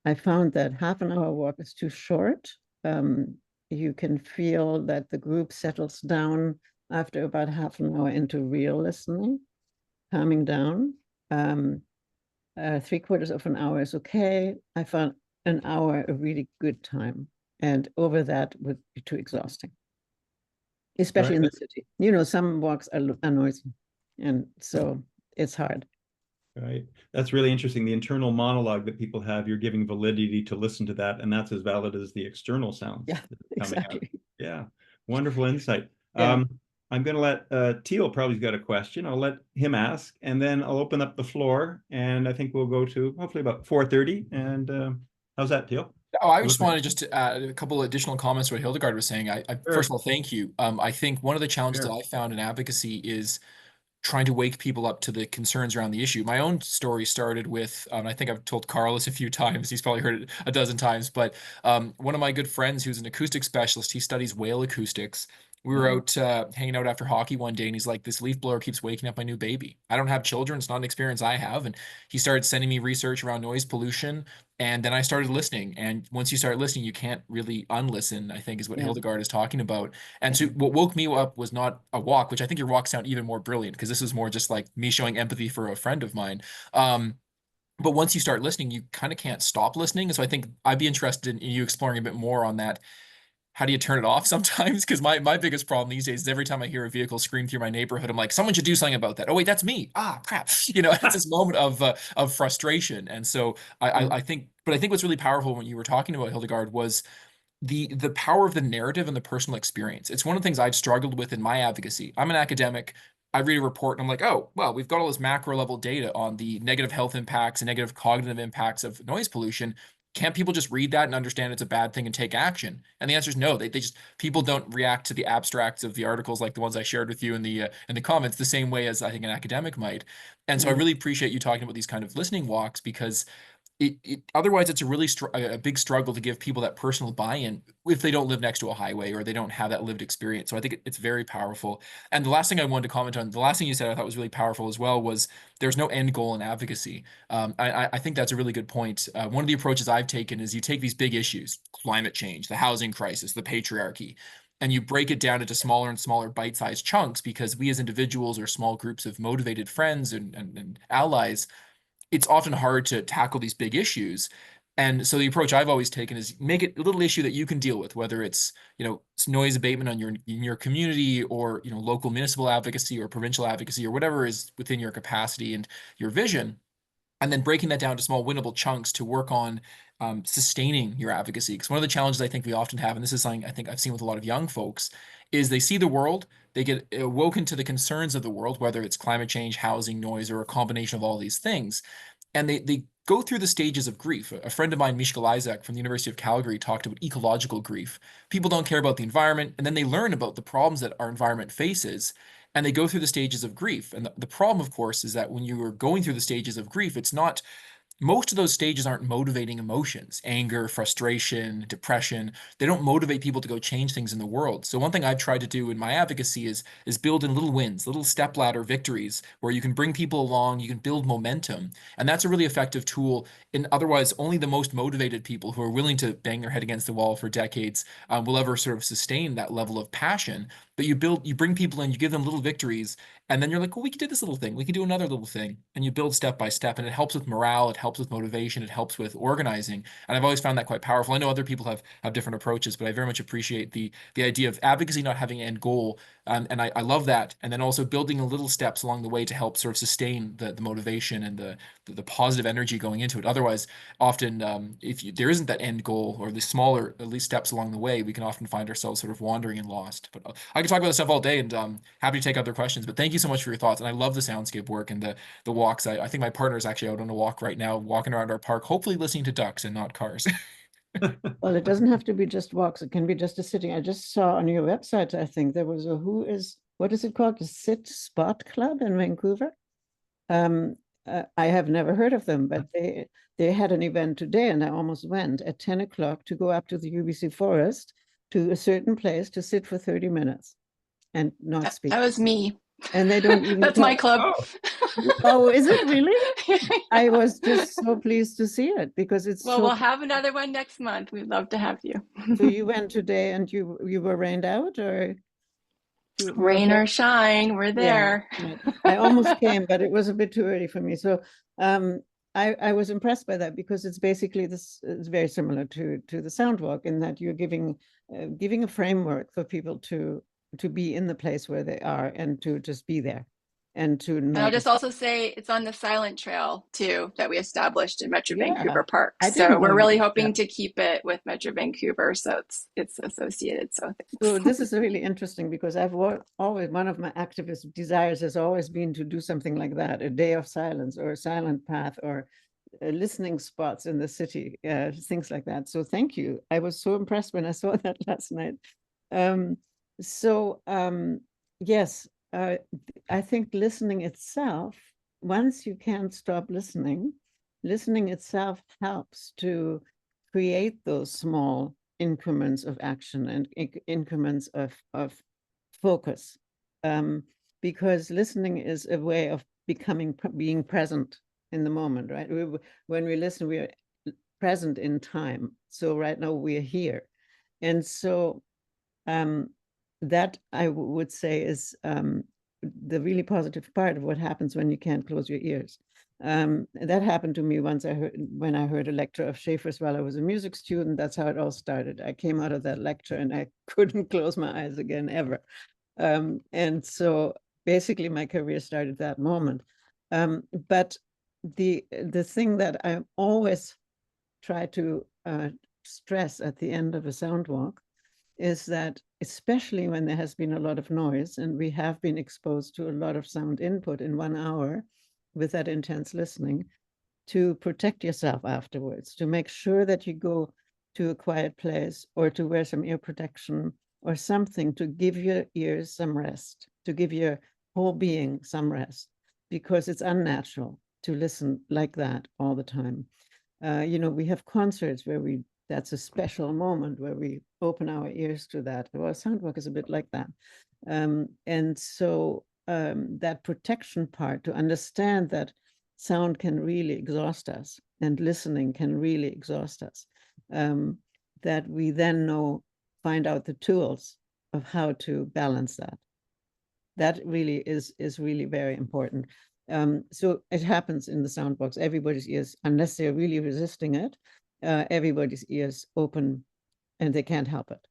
Speaker 5: I found that half an hour walk is too short. You can feel that the group settles down after about half an hour into real listening, calming down. 3/4 of an hour is okay. I found an hour a really good time, and over that would be too exhausting, especially in the city. You know, some walks are noisy, and so it's hard.
Speaker 1: Right. That's really interesting. The internal monologue that people have, you're giving validity to listen to that, and that's as valid as the external sounds.
Speaker 5: Yeah, exactly.
Speaker 1: Yeah. Wonderful insight.
Speaker 5: Yeah.
Speaker 1: I'm going to let Teale probably got a question. I'll let him ask, and then I'll open up the floor. And I think we'll go to hopefully about 4:30. And how's that, Teale?
Speaker 4: Oh, I just wanted to add a couple of additional comments to what Hildegard was saying. First of all, thank you. I think one of the challenges that I found in advocacy is trying to wake people up to the concerns around the issue. My own story started with, I think I've told Carlos a few times, he's probably heard it a dozen times, but one of my good friends who's an acoustic specialist, he studies whale acoustics. We were out hanging out after hockey one day, and he's like, this leaf blower keeps waking up my new baby. I don't have children. It's not an experience I have. And he started sending me research around noise pollution. And then I started listening. And once you start listening, you can't really unlisten, I think is what Hildegard is talking about. And so what woke me up was not a walk, which I think your walks sound even more brilliant, because this is more just like me showing empathy for a friend of mine. But once you start listening, you kind of can't stop listening. And so I think I'd be interested in you exploring a bit more on that. How do you turn it off sometimes? Because my biggest problem these days is every time I hear a vehicle scream through my neighborhood, I'm like, someone should do something about that. Oh, wait, that's me. Ah, crap. You know, it's this moment of frustration. And so I think what's really powerful when you were talking about Hildegard was the power of the narrative and the personal experience. It's one of the things I've struggled with in my advocacy. I'm an academic. I read a report and I'm like, oh, well, we've got all this macro level data on the negative health impacts and negative cognitive impacts of noise pollution. Can't people just read that and understand it's a bad thing and take action? And the answer is no. They just, people don't react to the abstracts of the articles like the ones I shared with you in the comments the same way as I think an academic might. And so I really appreciate you talking about these kind of listening walks, because otherwise it's a really a big struggle to give people that personal buy-in if they don't live next to a highway or they don't have that lived experience. So I think it's very powerful. And the last thing I wanted to comment on, the last thing you said I thought was really powerful as well, was there's no end goal in advocacy. I think that's a really good point. One of the approaches I've taken is you take these big issues, climate change, the housing crisis, the patriarchy, and you break it down into smaller and smaller bite-sized chunks, because we as individuals or small groups of motivated friends and allies, it's often hard to tackle these big issues. And so the approach I've always taken is make it a little issue that you can deal with, whether it's, noise abatement in your community, or, local municipal advocacy or provincial advocacy, or whatever is within your capacity and your vision. And then breaking that down to small winnable chunks to work on sustaining your advocacy. Because one of the challenges I think we often have, and this is something I think I've seen with a lot of young folks, is they see the world, they get awoken to the concerns of the world, whether it's climate change, housing, noise, or a combination of all these things. And they go through the stages of grief. A friend of mine, Michael Isaac from the University of Calgary, talked about ecological grief. People don't care about the environment, and then they learn about the problems that our environment faces, and they go through the stages of grief. And the problem, of course, is that when you are going through the stages of grief, it's not, most of those stages aren't motivating emotions, anger, frustration, depression. They don't motivate people to go change things in the world. So one thing I've tried to do in my advocacy is build in little wins, little stepladder victories, where you can bring people along, you can build momentum. And that's a really effective tool. And otherwise, only the most motivated people who are willing to bang their head against the wall for decades will ever sort of sustain that level of passion. But you bring people in, you give them little victories, and then you're like, well, we could do this little thing, we could do another little thing, and you build step by step, and it helps with morale, it helps with motivation, it helps with organizing. And I've always found that quite powerful. I know other people have different approaches, but I very much appreciate the idea of advocacy not having an end goal. And I love that. And then also building little steps along the way to help sort of sustain the motivation and the positive energy going into it. Otherwise, often if there isn't that end goal, or the smaller, at least steps along the way, we can often find ourselves sort of wandering and lost. But I could talk about this stuff all day, and happy to take other questions. But thank you so much for your thoughts. And I love the soundscape work and the walks. I think my partner is actually out on a walk right now, walking around our park, hopefully listening to ducks and not cars.
Speaker 5: Well, it doesn't have to be just walks. It can be just a sitting. I just saw on your website, I think there was what is it called? The Sit Spot Club in Vancouver. I have never heard of them, but they had an event today, and I almost went at 10 o'clock to go up to the UBC forest to a certain place to sit for 30 minutes and not speak.
Speaker 6: That was me.
Speaker 5: And they don't even
Speaker 6: That's my club.
Speaker 5: Oh, is it really? I was just so pleased to see it, because it's
Speaker 6: well, we'll have another one next month. We'd love to have you.
Speaker 5: So you went today, and you were rained out, or
Speaker 6: rain or shine, we're there.
Speaker 5: Yeah, I almost came, but it was a bit too early for me. So I was impressed by that, because it's basically this is very similar to the Soundwalk, in that you're giving a framework for people to be in the place where they are and to just be there. and to
Speaker 6: And I'll just
Speaker 5: notice.
Speaker 6: also say it's on the Silent Trail too that we established in Metro
Speaker 5: Yeah,
Speaker 6: Vancouver Park.
Speaker 5: I
Speaker 6: So
Speaker 5: didn't know
Speaker 6: we're
Speaker 5: you
Speaker 6: really
Speaker 5: did
Speaker 6: hoping
Speaker 5: that.
Speaker 6: to keep it with Metro Vancouver, so it's associated. So
Speaker 5: So
Speaker 6: thanks.
Speaker 5: this is really interesting because I've always, one of my activist desires has always been to do something like that, a day of silence or a silent path or listening spots in the city, things like that. So thank you. I was so impressed when I saw that last night. Yes, I think listening itself, once you can't stop listening, listening itself helps to create those small increments of action and increments of focus, because listening is a way of being present in the moment, right? When we listen, we are present in time. So right now we are here. And so that I would say is the really positive part of what happens when you can't close your ears. That happened to me once when I heard a lecture of Schaeffer's while I was a music student. That's how it all started. I came out of that lecture and I couldn't close my eyes again ever. And so basically my career started that moment. But the thing that I always try to stress at the end of a sound walk is that, especially when there has been a lot of noise and we have been exposed to a lot of sound input in 1 hour with that intense listening, to protect yourself afterwards, to make sure that you go to a quiet place or to wear some ear protection or something to give your ears some rest, to give your whole being some rest, because it's unnatural to listen like that all the time. We have concerts where that's a special moment where we open our ears to that. Well, soundwalk is a bit like that. And so that protection part, to understand that sound can really exhaust us and listening can really exhaust us, that we then find out the tools of how to balance that. That really is really very important. So it happens in the sound box. Everybody's ears, unless they're really resisting it, everybody's ears open and they can't help it.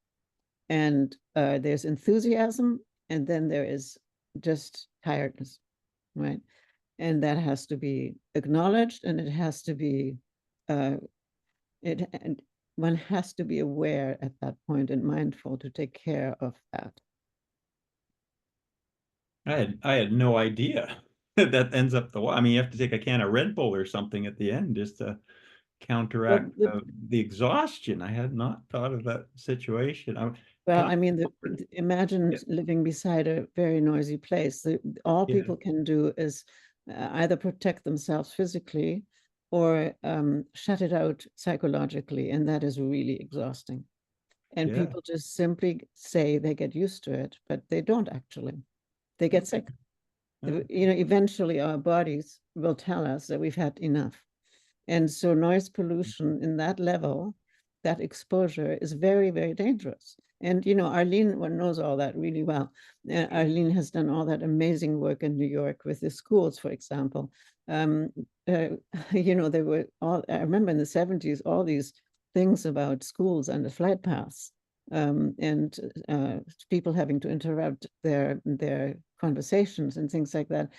Speaker 5: And there's enthusiasm, and then there is just tiredness, right? And that has to be acknowledged, and it has to be, one has to be aware at that point and mindful to take care of that.
Speaker 1: I had no idea that ends up I mean, you have to take a can of Red Bull or something at the end just to counteract the exhaustion. I had not thought of that situation.
Speaker 5: Well, I mean, imagine living beside a very noisy place. All people can do is either protect themselves physically or shut it out psychologically, and that is really exhausting. And people just simply say they get used to it, but they don't actually. They get sick. Eventually our bodies will tell us that we've had enough. And so noise pollution in that level, that exposure is very, very dangerous. And, Arlene knows all that really well. Arlene has done all that amazing work in New York with the schools, for example. There were I remember in the 70s, all these things about schools and the flight paths, and people having to interrupt their conversations and things like that.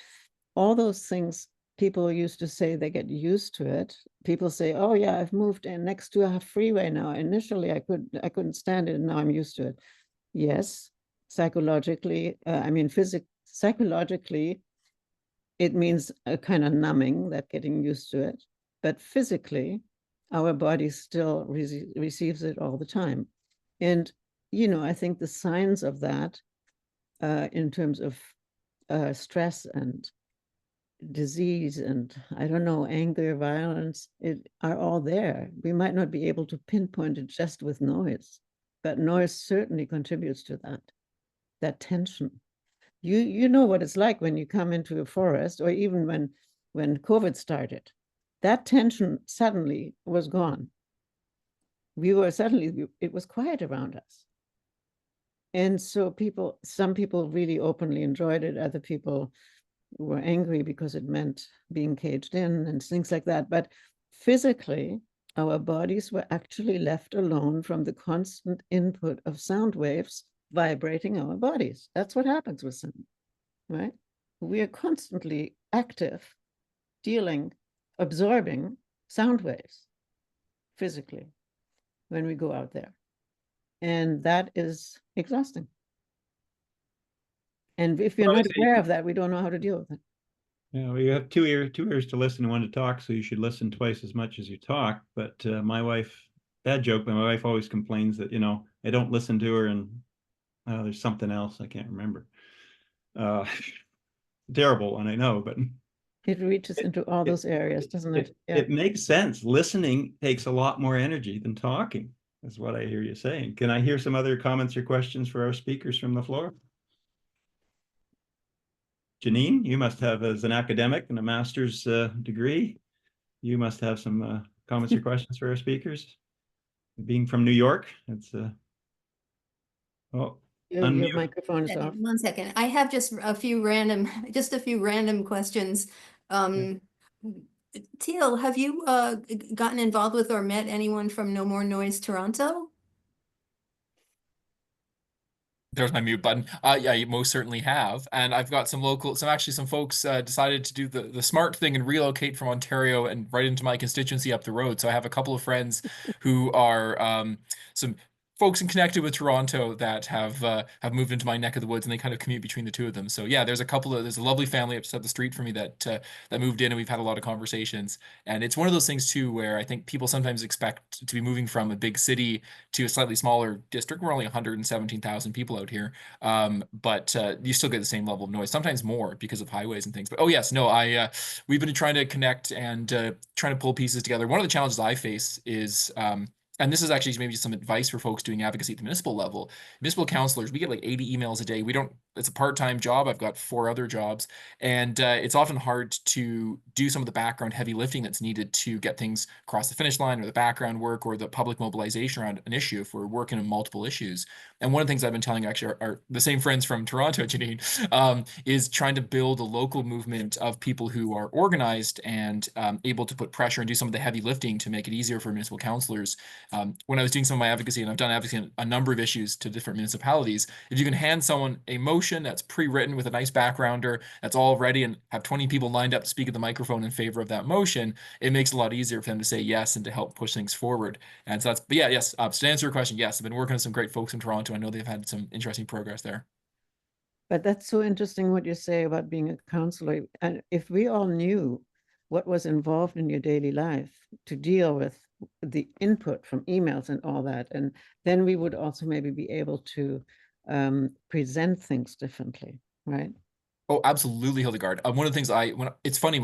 Speaker 5: All those things, people used to say they get used to it. People say, "Oh yeah, I've moved in next to a freeway now. Initially, I couldn't stand it, and now I'm used to it." Yes, psychologically, psychologically, it means a kind of numbing, that getting used to it. But physically, our body still receives it all the time. And I think the signs of that, in terms of stress and disease and, I don't know, anger, violence, are all there. We might not be able to pinpoint it just with noise, but noise certainly contributes to that tension. You know what it's like when you come into a forest, or even when COVID started. That tension suddenly was gone. It was quiet around us. And so some people really openly enjoyed it. Other people were angry because it meant being caged in and things like that. But physically, our bodies were actually left alone from the constant input of sound waves vibrating our bodies. That's what happens with sound, right? we are constantly active, absorbing sound waves physically when we go out there. And that is exhausting. And if you're
Speaker 1: Well, I
Speaker 5: not
Speaker 1: see.
Speaker 5: aware of that, we don't know how to deal with it.
Speaker 1: Yeah, well, you have two ears to listen and one to talk, so you should listen twice as much as you talk. But my wife, bad joke, but my wife always complains that, I don't listen to her and there's something else I can't remember. Terrible one, I know, but
Speaker 5: It reaches into all those areas, doesn't it? Yeah.
Speaker 1: it makes sense. Listening takes a lot more energy than talking, is what I hear you saying. Can I hear some other comments or questions for our speakers from the floor? Janine, you must have, as an academic and a master's degree, you must have some comments or questions for our speakers. Being from New York, it's oh,
Speaker 5: Your
Speaker 1: unmute.
Speaker 5: microphone is off.
Speaker 2: 1 second. I have just a few random questions. Teale, have you gotten involved with or met anyone from No More Noise Toronto?
Speaker 4: There's my mute button. Yeah, you most certainly have. And I've got some folks decided to do the smart thing and relocate from Ontario and right into my constituency up the road. So I have a couple of friends who are some folks connected with Toronto that have moved into my neck of the woods, and they kind of commute between the two of them. So yeah, there's a lovely family up the street from me that moved in, and we've had a lot of conversations. And it's one of those things too where I think people sometimes expect to be moving from a big city to a slightly smaller district. We're only 117,000 people out here, but you still get the same level of noise, sometimes more because of highways and things. But oh yes, no, we've been trying to connect and trying to pull pieces together. One of the challenges I face is and this is actually maybe some advice for folks doing advocacy at the municipal level. Municipal councillors, we get like 80 emails a day. It's a part-time job. I've got 4 other jobs, and it's often hard to do some of the background heavy lifting that's needed to get things across the finish line, or the background work, or the public mobilization around an issue if we're working on multiple issues. And one of the things I've been telling actually are the same friends from Toronto, Janine, is trying to build a local movement of people who are organized and able to put pressure and do some of the heavy lifting to make it easier for municipal councillors. When I was doing some of my advocacy, and I've done advocacy on a number of issues to different municipalities, if you can hand someone a motion that's pre-written with a nice backgrounder, that's all ready, and have 20 people lined up to speak at the microphone in favor of that motion, it makes it a lot easier for them to say yes and to help push things forward. And so but yeah, yes, so to answer your question, yes, I've been working with some great folks in Toronto. I know they've had some interesting progress there.
Speaker 5: But that's so interesting what you say about being a counselor. And if we all knew what was involved in your daily life to deal with the input from emails and all that, and then we would also maybe be able to present things differently, right?
Speaker 4: Oh, absolutely, Hildegard. One of the things it's funny,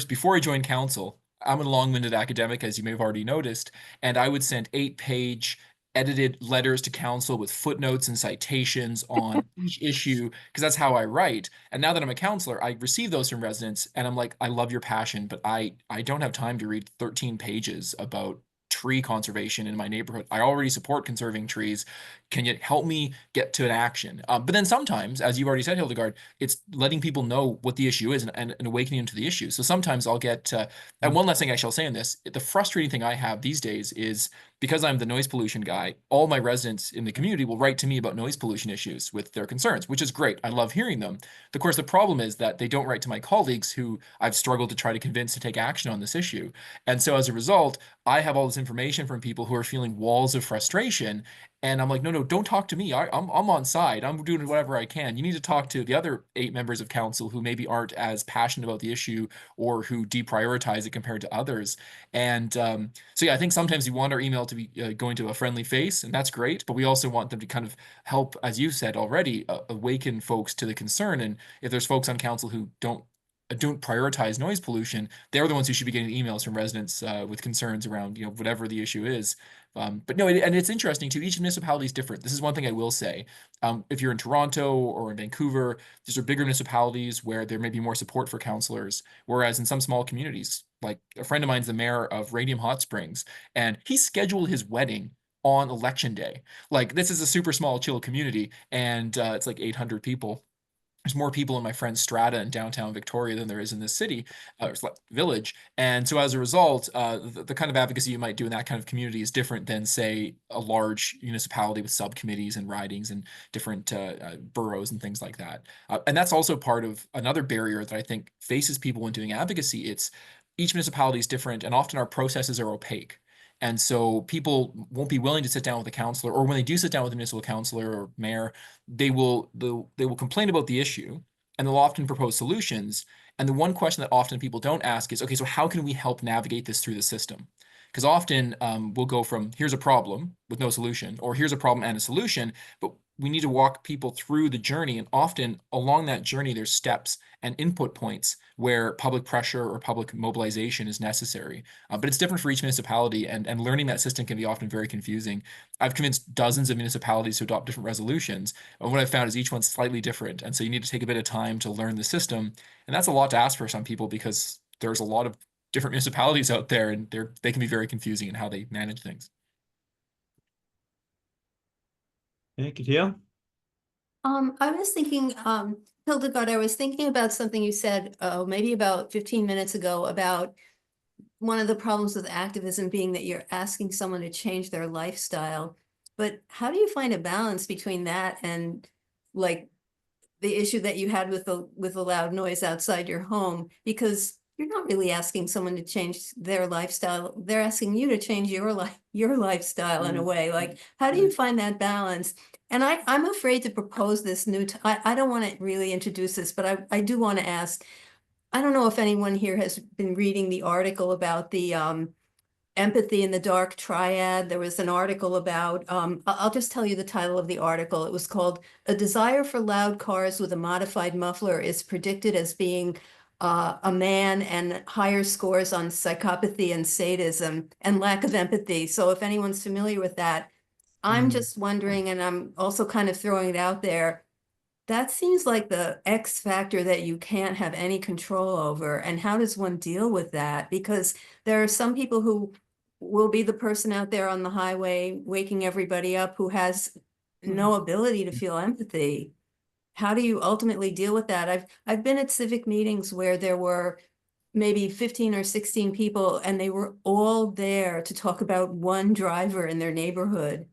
Speaker 4: before I joined council, I'm a long-winded academic, as you may have already noticed, and I would send 8-page edited letters to council with footnotes and citations on each issue, because that's how I write. And now that I'm a counselor, I receive those from residents, and I'm like, I love your passion, but I don't have time to read 13 pages about tree conservation in my neighborhood. I already support conserving trees. Can you help me get to an action? But then sometimes, as you've already said, Hildegard, it's letting people know what the issue is and awakening them to the issue. So sometimes I'll get, and one last thing I shall say on this, the frustrating thing I have these days is, because I'm the noise pollution guy, all my residents in the community will write to me about noise pollution issues with their concerns, which is great. I love hearing them. Of course, the problem is that they don't write to my colleagues who I've struggled to try to convince to take action on this issue. And so as a result, I have all this information from people who are feeling walls of frustration. And I'm like, no, don't talk to me. I'm on side. I'm doing whatever I can. You need to talk to the other 8 members of council who maybe aren't as passionate about the issue or who deprioritize it compared to others. And so yeah, I think sometimes you want our email to be going to a friendly face, and that's great. But we also want them to kind of help, as you said already, awaken folks to the concern. And if there's folks on council who don't prioritize noise pollution, they're the ones who should be getting emails from residents with concerns around, whatever the issue is. But no, and it's interesting too. Each municipality is different. This is one thing I will say. If you're in Toronto or in Vancouver, these are bigger municipalities where there may be more support for councillors. Whereas in some small communities, like a friend of mine's the mayor of Radium Hot Springs, and he scheduled his wedding on election day. Like, this is a super small, chill community, and it's like 800 people. there's more people in my friend's strata in downtown Victoria than there is in this city, village. And so as a result, the kind of advocacy you might do in that kind of community is different than, say, a large municipality with subcommittees and ridings and different boroughs and things like that. And that's also part of another barrier that I think faces people when doing advocacy. It's each municipality is different, and often our processes are opaque. And so people won't be willing to sit down with a councillor, or when they do sit down with a municipal councillor or mayor, they will complain about the issue, and they'll often propose solutions. And the one question that often people don't ask is, okay, so how can we help navigate this through the system? Because often we'll go from here's a problem with no solution, or here's a problem and a solution, but we need to walk people through the journey. And often along that journey, there's steps and input points where public pressure or public mobilization is necessary. But it's different for each municipality, and learning that system can be often very confusing. I've convinced dozens of municipalities to adopt different resolutions, and what I've found is each one's slightly different. And so you need to take a bit of time to learn the system. And that's a lot to ask for some people, because there's a lot of different municipalities out there, and they can be very confusing in how they manage things.
Speaker 1: Thank you, Teale.
Speaker 2: I was thinking, Hildegard, I was thinking about something you said, maybe about 15 minutes ago, about one of the problems with activism being that you're asking someone to change their lifestyle. But how do you find a balance between that and, like, the issue that you had with the loud noise outside your home? Because you're not really asking someone to change their lifestyle. They're asking you to change your lifestyle in a way. Like, how do you find that balance? And I'm afraid to propose this new, I don't want to really introduce this, but I do want to ask, I don't know if anyone here has been reading the article about the empathy in the dark triad. There was an article about, I'll just tell you the title of the article. It was called "A Desire for Loud Cars with a Modified Muffler is Predicted as Being a Man and Higher Scores on Psychopathy and Sadism and Lack of Empathy." So if anyone's familiar with that, I'm just wondering, and I'm also kind of throwing it out there, that seems like the X factor that you can't have any control over. And how does one deal with that? Because there are some people who will be the person out there on the highway waking everybody up who has no ability to feel empathy. How do you ultimately deal with that? I've been at civic meetings where there were maybe 15 or 16 people, and they were all there to talk about one driver in their neighborhood.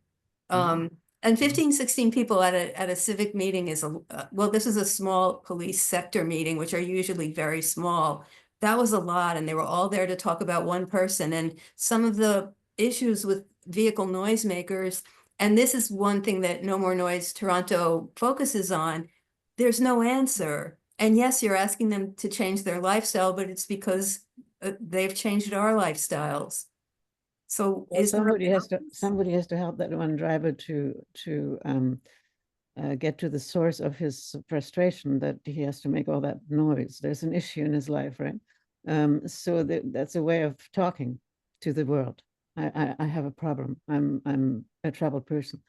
Speaker 2: And 15, 16 people at a civic meeting is well, this is a small police sector meeting, which are usually very small. That was a lot, and they were all there to talk about one person. And some of the issues with vehicle noisemakers, and this is one thing that No More Noise Toronto focuses on, there's no answer. And yes, you're asking them to change their lifestyle, but it's because they've changed our lifestyles. So
Speaker 5: Well,
Speaker 2: is
Speaker 5: somebody has to help that one driver to get to the source of his frustration that he has to make all that noise. There's an issue in his life, right? So that's a way of talking to the world. I have a problem. I'm a troubled person.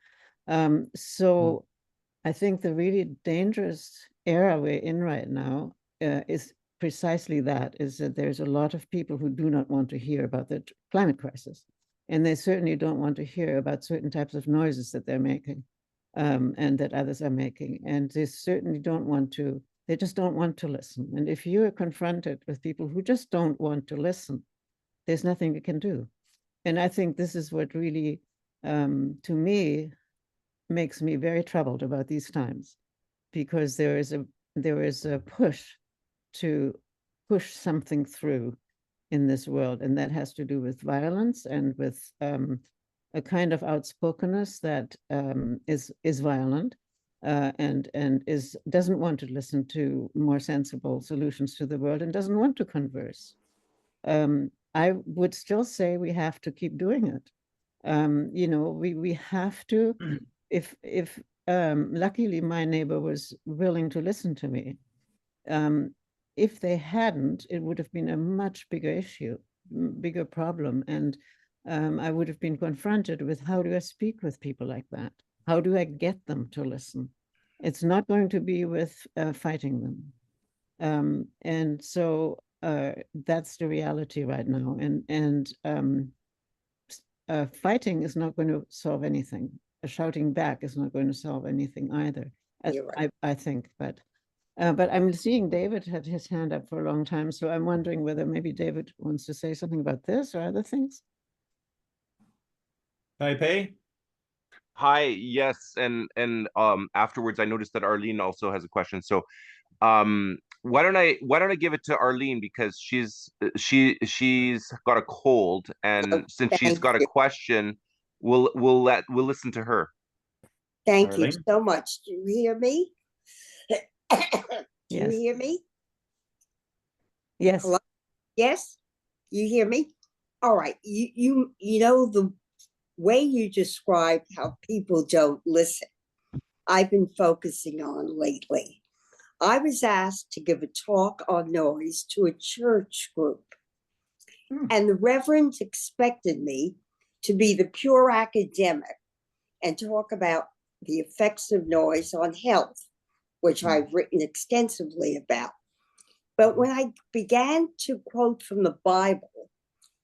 Speaker 5: So I think the really dangerous era we're in right now is precisely that, is that there's a lot of people who do not want to hear about the climate crisis. And they certainly don't want to hear about certain types of noises that they're making and that others are making. And they certainly don't want to, they just don't want to listen. And if you are confronted with people who just don't want to listen, there's nothing you can do. And I think this is what really, to me, makes me very troubled about these times, because there is a push to push something through in this world, and that has to do with violence and with a kind of outspokenness that is violent and doesn't want to listen to more sensible solutions to the world and doesn't want to converse. I would still say we have to keep doing it. You know, we have to. If luckily my neighbor was willing to listen to me. If they hadn't, it would have been a much bigger issue, bigger problem. And I would have been confronted with, how do I speak with people like that? How do I get them to listen? It's not going to be with fighting them. And so that's the reality right now. And fighting is not going to solve anything. Shouting back is not going to solve anything either, as I think. But But I'm seeing David had his hand up for a long time, so I'm wondering whether maybe David wants to say something about this or other things.
Speaker 1: Taipei?
Speaker 7: Hi, yes, and afterwards I noticed that Arlene also has a question. So why don't I give it to Arlene, because she's got a cold, and since she's
Speaker 8: Thank
Speaker 7: got a
Speaker 8: you.
Speaker 7: question, we'll listen to her.
Speaker 8: Thank you
Speaker 1: Arlene?
Speaker 8: so much. Do you hear me? Do you
Speaker 5: Yes.
Speaker 8: hear me?
Speaker 5: Yes.
Speaker 8: Hello? Yes? You hear me? All right. You know the way you described how people don't listen, I've been focusing on lately. I was asked to give a talk on noise to a church group. And the reverend expected me to be the pure academic and talk about the effects of noise on health, which I've written extensively about. But when I began to quote from the Bible,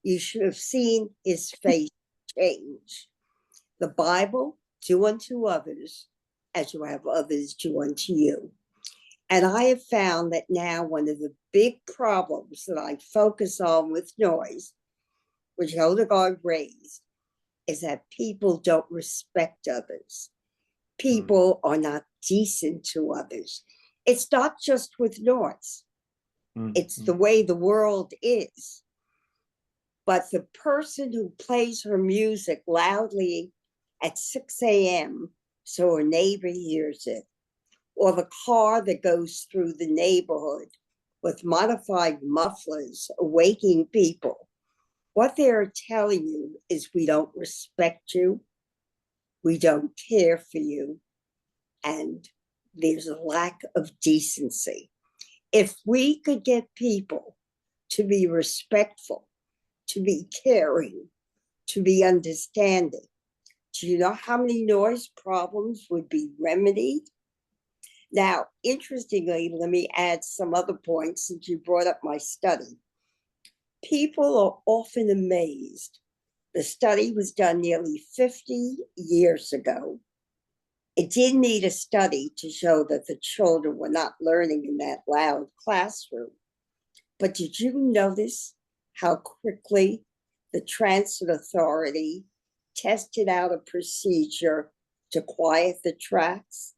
Speaker 8: you should have seen his face change. The Bible, do unto others as you have others do unto you. And I have found that now one of the big problems that I focus on with noise, which Hildegard raised, is that people don't respect others. People are not decent to others. It's not just with noise. It's the way the world is. But the person who plays her music loudly at 6 a.m. so her neighbor hears it, or the car that goes through the neighborhood with modified mufflers awaking people, what they're telling you is we don't respect you, we don't care for you, and there's a lack of decency. If we could get people to be respectful, to be caring, to be understanding, do you know how many noise problems would be remedied? Now, interestingly, let me add some other points since you brought up my study. People are often amazed. The study was done nearly 50 years ago. It didn't need a study to show that the children were not learning in that loud classroom. But did you notice how quickly the Transit Authority tested out a procedure to quiet the tracks,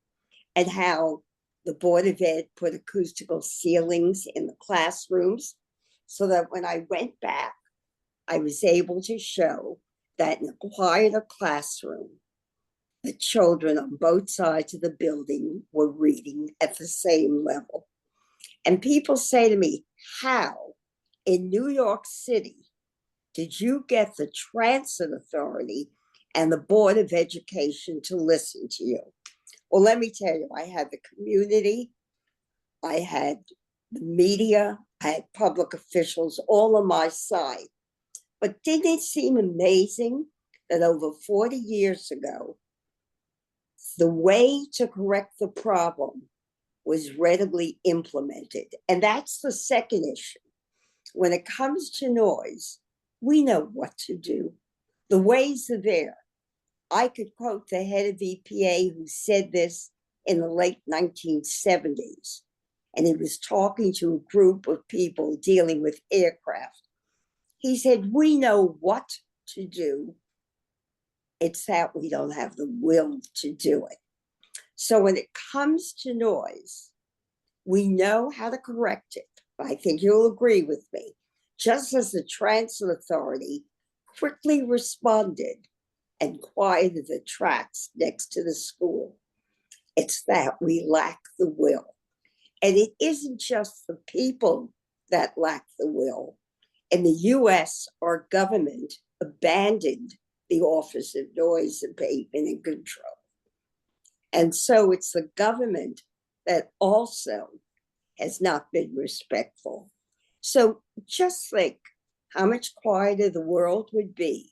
Speaker 8: and how the Board of Ed put acoustical ceilings in the classrooms so that when I went back, I was able to show that in a quieter classroom, the children on both sides of the building were reading at the same level. And people say to me, how in New York City did you get the Transit Authority and the Board of Education to listen to you? Well, let me tell you, I had the community, I had the media, I had public officials all on my side. But didn't it seem amazing that over 40 years ago, the way to correct the problem was readily implemented? And that's the second issue. When it comes to noise, we know what to do. The ways are there. I could quote the head of EPA who said this in the late 1970s. And he was talking to a group of people dealing with aircraft. He said, we know what to do. It's that we don't have the will to do it. So when it comes to noise, we know how to correct it. I think you'll agree with me. Just as the Transit Authority quickly responded and quieted the tracks next to the school, it's that we lack the will. And it isn't just the people that lack the will. In the US, our government abandoned the Office of Noise Abatement and Control. And so it's the government that also has not been respectful. So just think how much quieter the world would be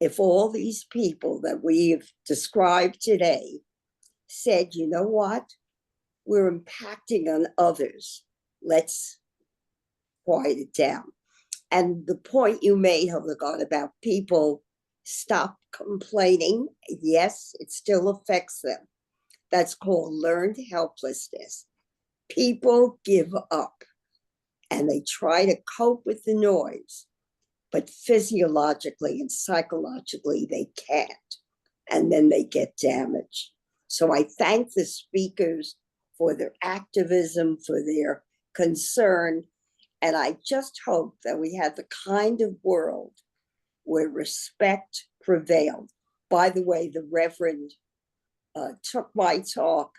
Speaker 8: if all these people that we've described today said, you know what, we're impacting on others, let's quiet it down. And the point you made, Hildegard, about people stop complaining, yes, it still affects them. That's called learned helplessness. People give up and they try to cope with the noise, but physiologically and psychologically they can't. And then they get damaged. So I thank the speakers for their activism, for their concern. And I just hope that we have the kind of world where respect prevailed. By the way, the Reverend took my talk,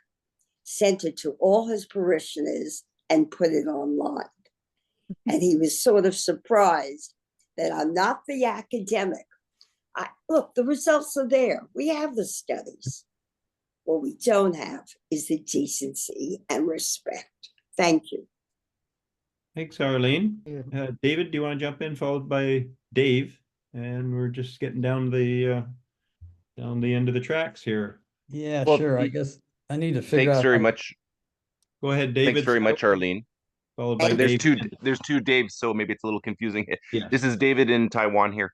Speaker 8: sent it to all his parishioners, and put it online. And he was sort of surprised that I'm not the academic. Look, the results are there. We have the studies. What we don't have is the decency and respect. Thank you.
Speaker 1: Thanks, Arlene. David, do you want to jump in, followed by Dave? And we're just getting down the end of the tracks here.
Speaker 9: Yeah,
Speaker 7: Well,
Speaker 9: sure. I guess I need to figure
Speaker 7: Thanks
Speaker 9: out
Speaker 7: very
Speaker 9: how-
Speaker 7: much.
Speaker 1: Go ahead, David.
Speaker 7: Thanks very much, Arlene.
Speaker 1: Followed by
Speaker 7: There's
Speaker 1: Dave.
Speaker 7: there's two Daves, so maybe it's a little confusing.
Speaker 1: Yeah.
Speaker 7: This is David in Taiwan here.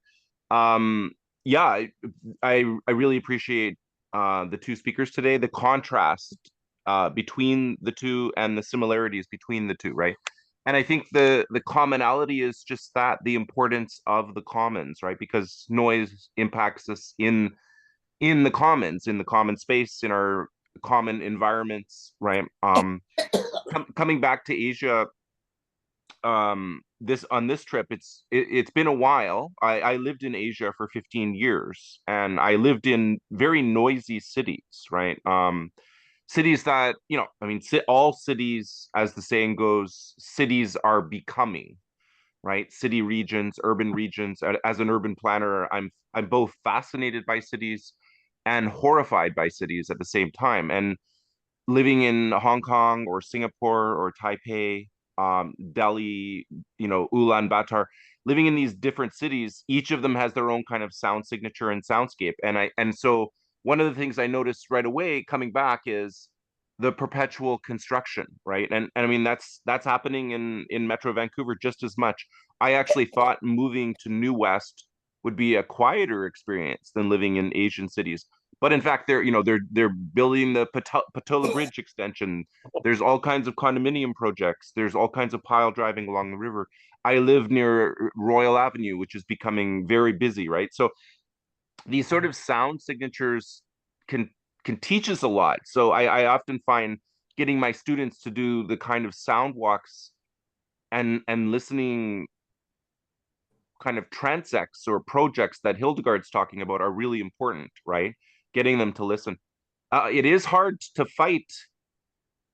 Speaker 7: Yeah, I really appreciate the two speakers today, the contrast between the two and the similarities between the two, right? And I think the commonality is just that, the importance of the commons, right? Because noise impacts us in the commons, in the common space, in our common environments, right? Coming back to Asia, on this trip, it's been a while. I lived in Asia for 15 years, and I lived in very noisy cities, right? Cities that, I mean, all cities, as the saying goes, cities are becoming, right? City regions, urban regions. As an urban planner, I'm both fascinated by cities and horrified by cities at the same time. And living in Hong Kong or Singapore or Taipei, Delhi, Ulaanbaatar, living in these different cities, each of them has their own kind of sound signature and soundscape. And so one of the things I noticed right away coming back is the perpetual construction, right? And I mean, that's happening in Metro Vancouver just as much. I actually thought moving to New West would be a quieter experience than living in Asian cities. But in fact, they're building the Patola Bridge extension. There's all kinds of condominium projects. There's all kinds of pile driving along the river. I live near Royal Avenue, which is becoming very busy, right? So these sort of sound signatures can teach us a lot. So I often find getting my students to do the kind of sound walks and listening kind of transects or projects that Hildegard's talking about are really important, right? Getting them to listen. It is hard to fight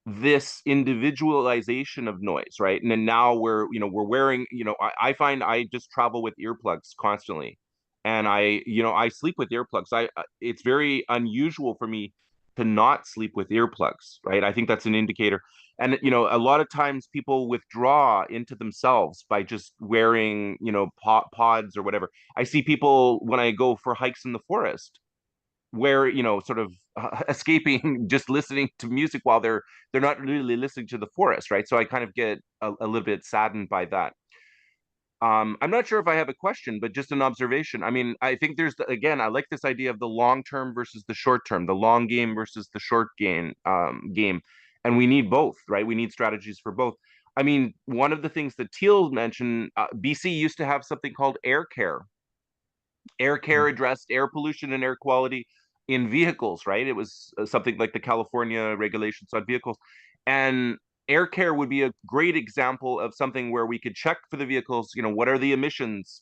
Speaker 7: this individualization of noise, right? And then now we're wearing, I find I just travel with earplugs constantly, and I sleep with earplugs. It's very unusual for me to not sleep with earplugs, right? I think that's an indicator. And a lot of times people withdraw into themselves by just wearing pods or whatever. I see people when I go for hikes in the forest where sort of escaping, just listening to music while they're not really listening to the forest, right? So I kind of get a little bit saddened by that. I'm not sure if I have a question, but just an observation. I mean, I think again, I like this idea of the long term versus the short term, the long game versus the short game, and we need both, right? We need strategies for both. I mean, one of the things that Teale mentioned, BC used to have something called air care. Air care addressed air pollution and air quality in vehicles, right? It was something like the California regulations on vehicles. And air care would be a great example of something where we could check for the vehicles, what are the emissions?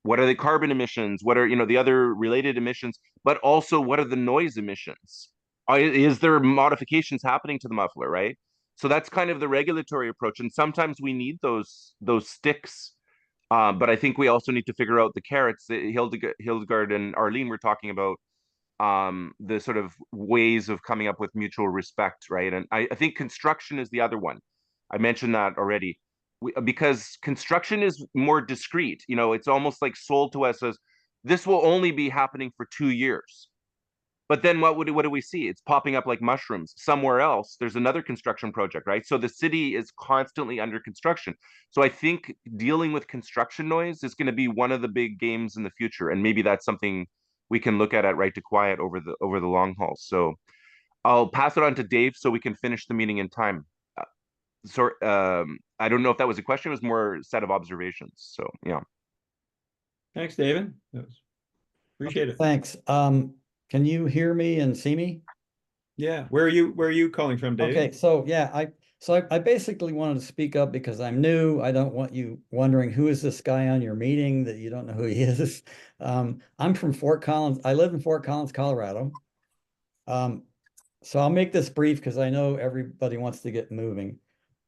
Speaker 7: What are the carbon emissions? What are, the other related emissions? But also, what are the noise emissions? Is there modifications happening to the muffler, right? So that's kind of the regulatory approach. And sometimes we need those sticks. But I think we also need to figure out the carrots. Hildegard and Arlene were talking about the sort of ways of coming up with mutual respect, right? And I think construction is the other one. I mentioned that already. Because construction is more discrete. It's almost like sold to us as this will only be happening for 2 years. But then what do we see? It's popping up like mushrooms. Somewhere else, there's another construction project, right? So the city is constantly under construction. So I think dealing with construction noise is going to be one of the big games in the future. And maybe that's something we can look at Right to Quiet over the long haul. So I'll pass it on to Dave so we can finish the meeting in time. sort I don't know if that was a question, it was more a set of observations. So yeah.
Speaker 1: Thanks, David. Appreciate it.
Speaker 9: Thanks. Can you hear me and see me?
Speaker 1: Yeah. Where are you calling from, David?
Speaker 9: Okay, so yeah, I basically wanted to speak up because I'm new. I don't want you wondering who is this guy on your meeting that you don't know who he is. I'm from Fort Collins. I live in Fort Collins, Colorado. So I'll make this brief because I know everybody wants to get moving.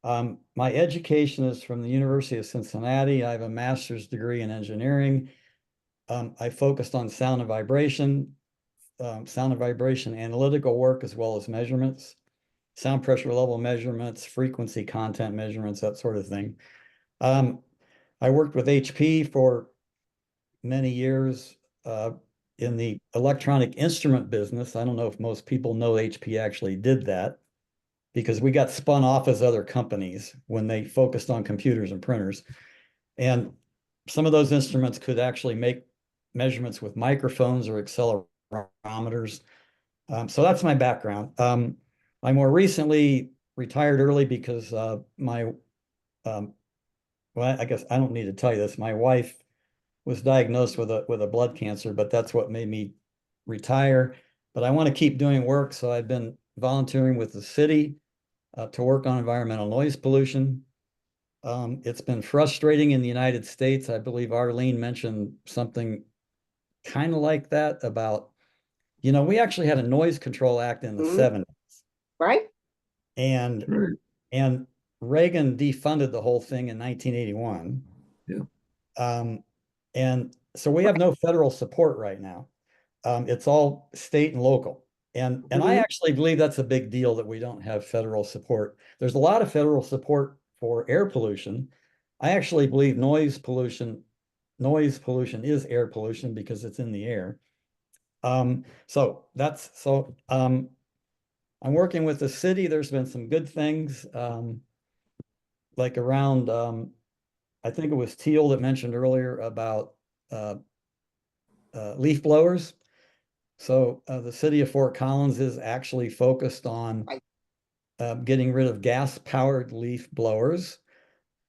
Speaker 9: My education is from the University of Cincinnati. I have a master's degree in engineering. I focused on sound and vibration analytical work, as well as measurements, sound pressure level measurements, frequency content measurements, that sort of thing. I worked with HP for many years in the electronic instrument business. I don't know if most people know HP actually did that, because we got spun off as other companies when they focused on computers and printers. And some of those instruments could actually make measurements with microphones or accelerometers. So that's my background. I more recently retired early because well, I guess I don't need to tell you this. My wife was diagnosed with a blood cancer, but that's what made me retire. But I want to keep doing work, so I've been volunteering with the city to work on environmental noise pollution. It's been frustrating in the United States. I believe Arlene mentioned something kind of like that about, we actually had a Noise Control Act in the 70s.
Speaker 8: Right?
Speaker 9: And
Speaker 3: Right.
Speaker 9: and Reagan defunded the whole thing in 1981.
Speaker 3: Yeah.
Speaker 9: And so we have no federal support right now. It's all state and local. And I actually believe that's a big deal that we don't have federal support. There's a lot of federal support for air pollution. I actually believe noise pollution is air pollution because it's in the air. I'm working with the city. There's been some good things, like around, I think it was Teale that mentioned earlier about leaf blowers. So the city of Fort Collins is actually focused on getting rid of gas-powered leaf blowers.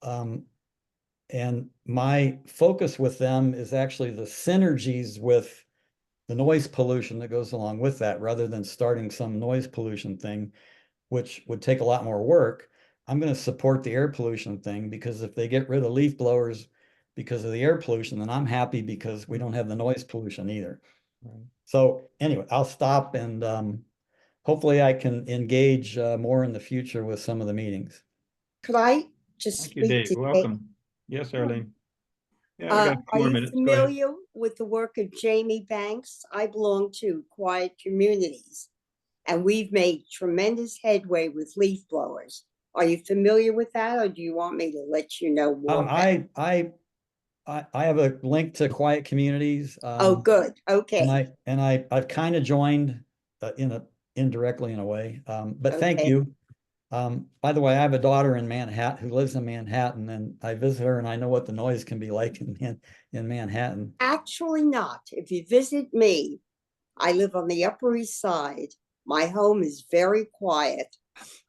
Speaker 9: And my focus with them is actually the synergies with the noise pollution that goes along with that, rather than starting some noise pollution thing, which would take a lot more work. I'm going to support the air pollution thing, because if they get rid of leaf blowers because of the air pollution, then I'm happy because we don't have the noise pollution either. Right. So anyway, I'll stop, and hopefully I can engage more in the future with some of the meetings.
Speaker 8: Could I just
Speaker 1: Thank you,
Speaker 8: speak
Speaker 1: Dave.
Speaker 8: to
Speaker 1: Welcome. Yes, Arlene. Yeah, we got a few
Speaker 8: are
Speaker 1: more
Speaker 8: you
Speaker 1: minutes. Go ahead.
Speaker 8: familiar with the work of Jamie Banks? I belong to Quiet Communities, and we've made tremendous headway with leaf blowers. Are you familiar with that, or do you want me to let you know more?
Speaker 9: I have a link to Quiet Communities.
Speaker 8: Oh, good. Okay.
Speaker 9: And I've kind of joined indirectly in a way. But thank
Speaker 8: Okay.
Speaker 9: you. By the way, I have a daughter in Manhattan who lives in Manhattan, and I visit her, and I know what the noise can be like in Manhattan.
Speaker 8: Actually not. If you visit me, I live on the Upper East Side. My home is very quiet,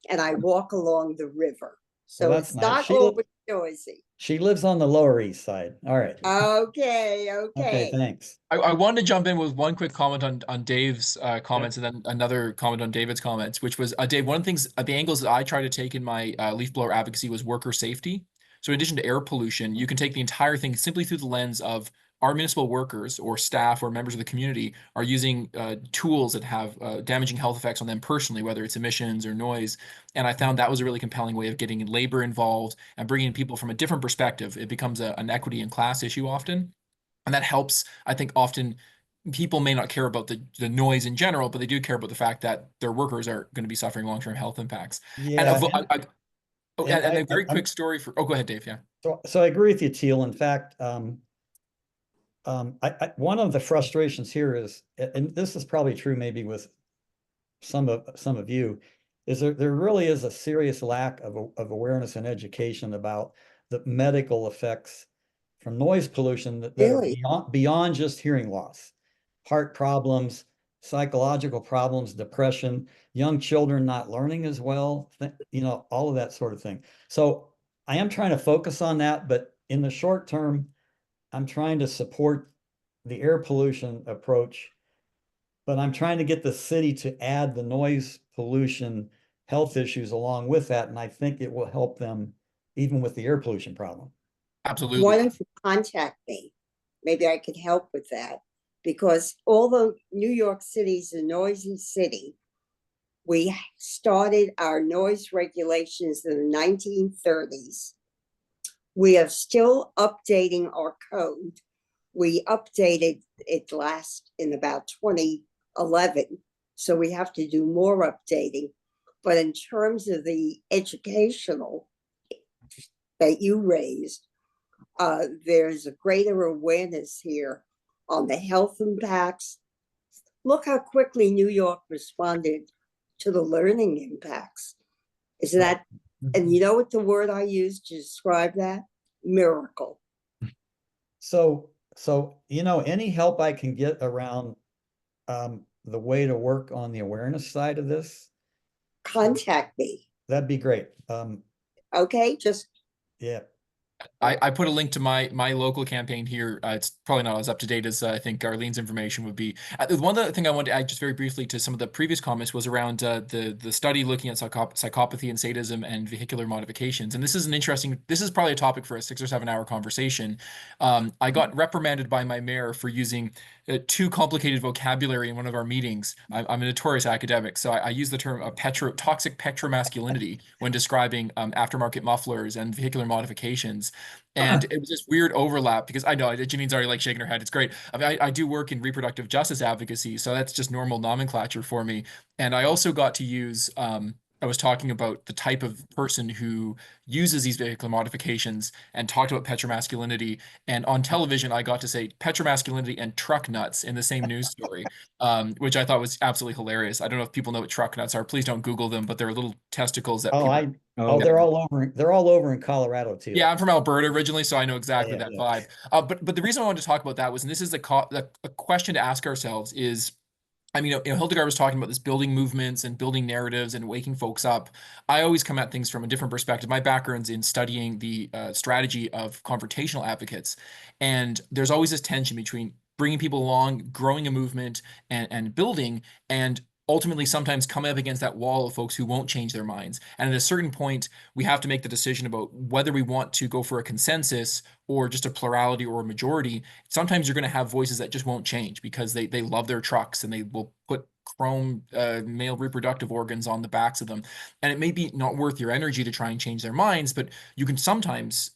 Speaker 8: and I walk along the river. So
Speaker 9: Well, that's
Speaker 8: it's
Speaker 9: nice.
Speaker 8: not over noisy.
Speaker 9: She lives on the Lower East Side. All right.
Speaker 8: Okay.
Speaker 9: Okay, thanks.
Speaker 4: I wanted to jump in with one quick comment on Dave's comments, and then another comment on David's comments, which was, Dave, one of the things, the angles that I try to take in my leaf blower advocacy was worker safety. So in addition to air pollution, you can take the entire thing simply through the lens of our municipal workers or staff or members of the community are using tools that have damaging health effects on them personally, whether it's emissions or noise. And I found that was a really compelling way of getting labor involved and bringing people from a different perspective. It becomes an equity and class issue often. And that helps, I think, often people may not care about the noise in general, but they do care about the fact that their workers are going to be suffering long-term health impacts.
Speaker 9: Yeah.
Speaker 4: And a very quick story for, go ahead, Dave. Yeah.
Speaker 9: So I agree with you, Teale. In fact, one of the frustrations here is, and this is probably true maybe with some of you, is there really is a serious lack of awareness and education about the medical effects from noise pollution that
Speaker 8: Really?
Speaker 9: are beyond just hearing loss, heart problems, psychological problems, depression, young children not learning as well, you know, all of that sort of thing. So I am trying to focus on that, but in the short term, I'm trying to support the air pollution approach, but I'm trying to get the city to add the noise pollution health issues along with that. And I think it will help them even with the air pollution problem.
Speaker 8: Why
Speaker 4: Absolutely.
Speaker 8: don't you contact me? Maybe I could help with that. Because although New York City is a noisy city, we started our noise regulations in the 1930s. We are still updating our code. We updated it last in about 2011, so we have to do more updating. But in terms of the educational that you raised, there's a greater awareness here on the health impacts. Look how quickly New York responded to the learning impacts. Isn't that, and you know what the word I used to describe that? Miracle.
Speaker 9: So, you know, any help I can get around the way to work on the awareness side of this,
Speaker 8: Contact me.
Speaker 9: that'd be great.
Speaker 8: Okay, just
Speaker 9: Yeah.
Speaker 4: I put a link to my local campaign here. It's probably not as up to date as I think Arlene's information would be. One other thing I wanted to add just very briefly to some of the previous comments was around the study looking at psychopathy and sadism and vehicular modifications. And this is this is probably a topic for a 6 or 7 hour conversation. I got reprimanded by my mayor for using too complicated vocabulary in one of our meetings. I'm a notorious academic, so I use the term toxic petromasculinity when describing aftermarket mufflers and vehicular modifications. And it was this weird overlap because I know Janine's already like shaking her head. It's great. I mean, I do work in reproductive justice advocacy, so that's just normal nomenclature for me. And I also got to use, I was talking about the type of person who uses these vehicular modifications and talked about petromasculinity. And on television, I got to say petromasculinity and truck nuts in the same news story, which I thought was absolutely hilarious. I don't know if people know what truck nuts are. Please don't Google them, but they're little testicles that people...
Speaker 9: They're all over in Colorado too.
Speaker 4: Yeah, I'm from Alberta originally, so I know exactly
Speaker 9: Yeah,
Speaker 4: that
Speaker 9: yeah.
Speaker 4: vibe. But the reason I wanted to talk about that was, and this is a question to ask ourselves is, I mean, Hildegard was talking about this building movements and building narratives and waking folks up. I always come at things from a different perspective. My background's in studying the strategy of confrontational advocates. And there's always this tension between bringing people along, growing a movement and building, and ultimately sometimes coming up against that wall of folks who won't change their minds. And at a certain point, we have to make the decision about whether we want to go for a consensus or just a plurality or a majority. Sometimes you're going to have voices that just won't change because they love their trucks and they will put chrome male reproductive organs on the backs of them. And it may be not worth your energy to try and change their minds, but you can sometimes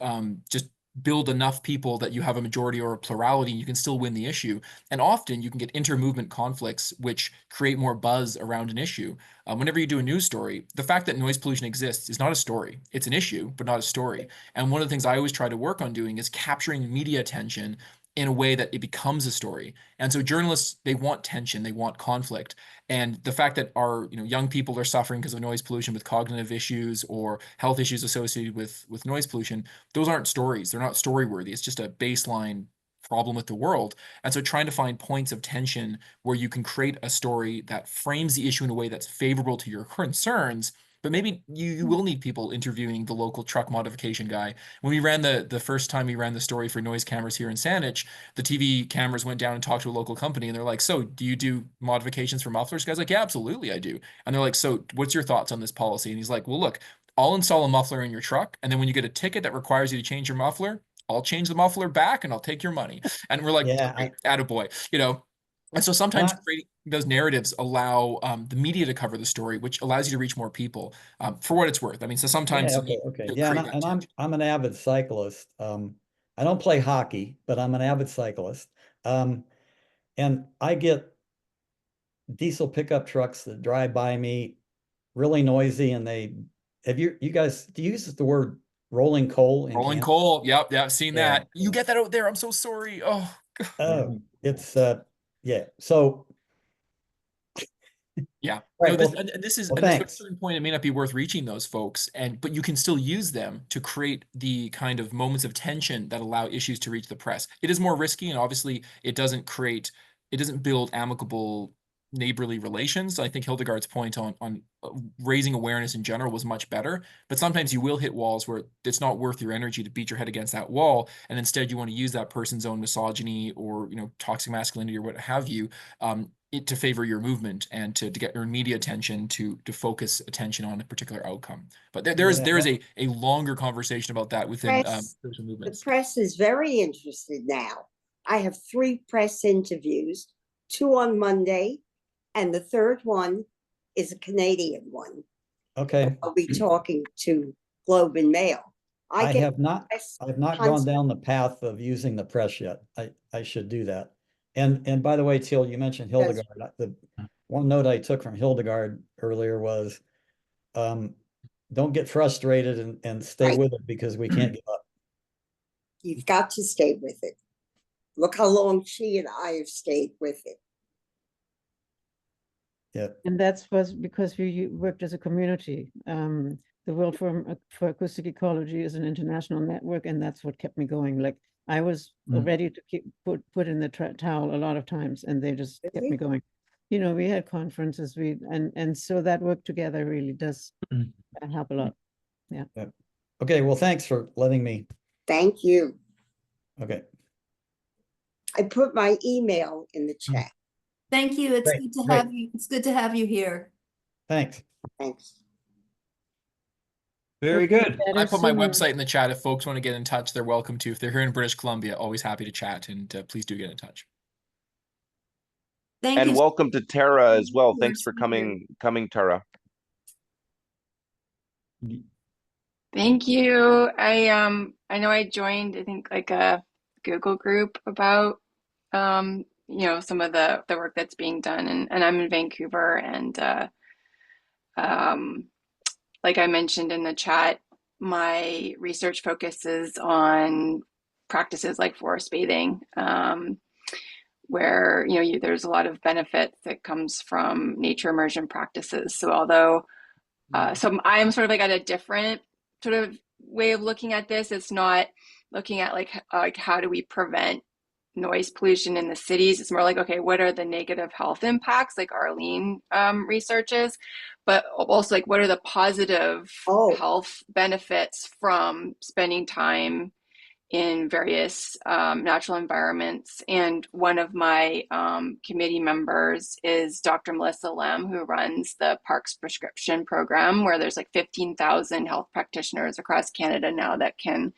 Speaker 4: just build enough people that you have a majority or a plurality, you can still win the issue. And often you can get inter-movement conflicts, which create more buzz around an issue. Whenever you do a news story, the fact that noise pollution exists is not a story. It's an issue, but not a story. And one of the things I always try to work on doing is capturing media attention in a way that it becomes a story. And so journalists, they want tension, they want conflict. And the fact that our young people are suffering because of noise pollution with cognitive issues or health issues associated with noise pollution, those aren't stories. They're not story worthy. It's just a baseline problem with the world. And so trying to find points of tension where you can create a story that frames the issue in a way that's favorable to your concerns. But maybe you will need people interviewing the local truck modification guy. When we ran the first time we ran the story for noise cameras here in Saanich, the TV cameras went down and talked to a local company, and they're like, "So, do you do modifications for mufflers?" The guy's like, "Yeah, absolutely, I do." And they're like, "So, what's your thoughts on this policy?" And he's like, "Well, look, I'll install a muffler in your truck, and then when you get a ticket that requires you to change your muffler, I'll change the muffler back and I'll take your money." And we're like,
Speaker 9: Yeah,
Speaker 4: "Okay, attaboy," And so sometimes creating those narratives allow the media to cover the story, which allows you to reach more people, for what it's worth. I mean, so sometimes
Speaker 9: Yeah,
Speaker 4: you need
Speaker 9: okay.
Speaker 4: to
Speaker 9: Yeah,
Speaker 4: create that tension.
Speaker 9: I'm an avid cyclist. I don't play hockey, but I'm an avid cyclist. And I get diesel pickup trucks that drive by me really noisy, and you guys, do you use the word rolling coal in
Speaker 4: Rolling
Speaker 9: Canada?
Speaker 4: coal. Yep, yeah, I've seen
Speaker 9: Yeah.
Speaker 4: that. You get that out there. I'm so sorry. Oh,
Speaker 9: Oh, it's yeah. So
Speaker 4: yeah.
Speaker 9: all
Speaker 4: No,
Speaker 9: right,
Speaker 4: this is
Speaker 9: well,
Speaker 4: and at a
Speaker 9: thanks.
Speaker 4: certain point, it may not be worth reaching those folks, but you can still use them to create the kind of moments of tension that allow issues to reach the press. It is more risky, and obviously, it doesn't build amicable neighborly relations. I think Hildegard's point on raising awareness in general was much better, but sometimes you will hit walls where it's not worth your energy to beat your head against that wall, and instead you want to use that person's own misogyny or toxic masculinity or what have you, to favor your movement and to get your media attention to focus attention on a particular outcome. But there is a longer conversation about that within social movements.
Speaker 8: The press is very interested now. I have 3 press interviews, 2 on Monday, and the third one is a Canadian one.
Speaker 9: Okay.
Speaker 8: I'll be talking to Globe and Mail.
Speaker 9: I have not gone down the
Speaker 8: constantly.
Speaker 9: path of using the press yet. I should do that. And by the way, Teale, you mentioned Hildegard. The one note I took from Hildegard earlier was, don't get frustrated and stay
Speaker 8: Right.
Speaker 9: with it, because we can't give up.
Speaker 8: You've got to stay with it. Look how long she and I have stayed with it.
Speaker 9: Yeah.
Speaker 5: And was because we worked as a community. The World Forum for Acoustic Ecology is an international network, and that's what kept me going. Like, I was ready to put in the towel a lot of times, and they just kept me going. We had conferences, and so that work together really does help a lot. Yeah.
Speaker 9: Okay, well, thanks for letting me.
Speaker 8: Thank you.
Speaker 9: Okay.
Speaker 8: I put my email in the chat.
Speaker 2: Thank you. It's
Speaker 9: Great,
Speaker 2: good to
Speaker 9: great.
Speaker 2: have you. It's good to have you here.
Speaker 9: Thanks.
Speaker 8: Thanks.
Speaker 1: Very good.
Speaker 4: I put my website in the chat. If folks want to get in touch, they're welcome to. If they're here in British Columbia, always happy to chat, and please do get in touch.
Speaker 2: Thank
Speaker 7: And
Speaker 2: you.
Speaker 7: welcome to Tara as well.
Speaker 2: Yes,
Speaker 7: Thanks for coming, Tara.
Speaker 6: Thank you. I know I joined, I think, like a Google group about some of the work that's being done, and I'm in Vancouver, and like I mentioned in the chat, my research focuses on practices like forest bathing, where there's a lot of benefit that comes from nature immersion practices. So although so I am sort of like at a different sort of way of looking at this. It's not looking at like how do we prevent noise pollution in the cities. It's more like, okay, what are the negative health impacts, like Arlene researches, but also like what are the positive health benefits from spending time in various natural environments. And one of my committee members is Dr. Melissa Lem, who runs the Parks Prescription Program, where there's like 15,000 health practitioners across Canada now that can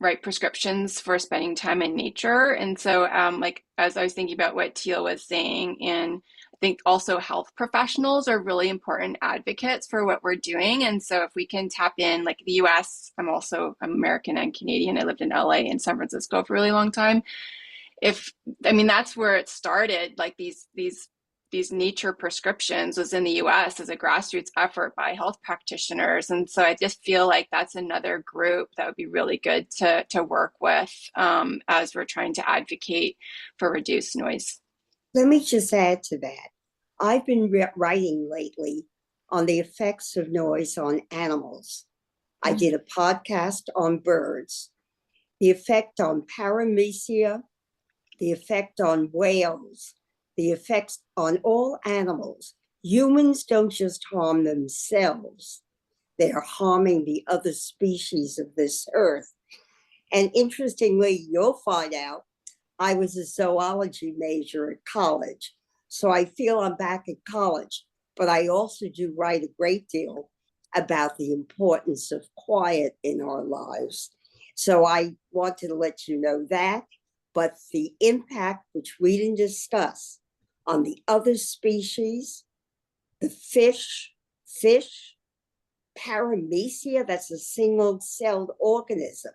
Speaker 6: write prescriptions for spending time in nature. And so like as I was thinking about what Teale was saying, and I think also health professionals are really important advocates for what we're doing. And so if we can tap in, like the US, I'm American and Canadian. I lived in LA and San Francisco for a really long time. That's where it started, like these nature prescriptions was in the US as a grassroots effort by health practitioners. And so I just feel like that's another group that would be really good to work with as we're trying to advocate for reduced noise.
Speaker 8: Let me just add to that. I've been writing lately on the effects of noise on animals. I did a podcast on birds, the effect on paramecia, the effect on whales, the effects on all animals. Humans don't just harm themselves. They are harming the other species of this earth. And interestingly, you'll find out, I was a zoology major at college. So I feel I'm back at college, but I also do write a great deal about the importance of quiet in our lives. So I wanted to let you know that, but the impact, which we didn't discuss, on the other species, the fish, paramecia, that's a single-celled organism.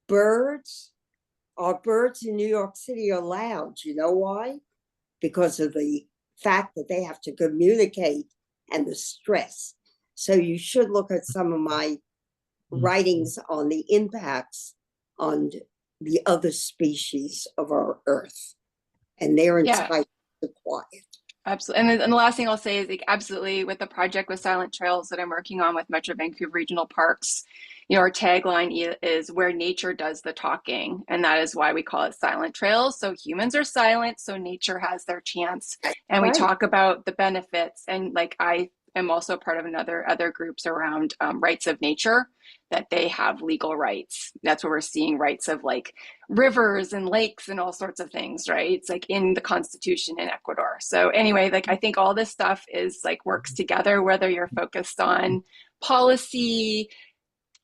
Speaker 8: Birds, our birds in New York City are loud. You know why? Because of the fact that they have to communicate and the stress. So you should look at some of my writings on the impacts on the other species of our earth. And they're entitled to quiet.
Speaker 6: Absolutely. And the last thing I'll say is like, absolutely with the project with Silent Trails that I'm working on with Metro Vancouver Regional Parks, you know, our tagline is where nature does the talking. And that is why we call it Silent Trails. So humans are silent, so nature has their chance. And we
Speaker 8: Right.
Speaker 6: talk about the benefits. And like I am also part of other groups around rights of nature, that they have legal rights. That's where we're seeing rights of like rivers and lakes and all sorts of things, right? It's like in the Constitution in Ecuador. So anyway, like I think all this stuff is like works together, whether you're focused on policy,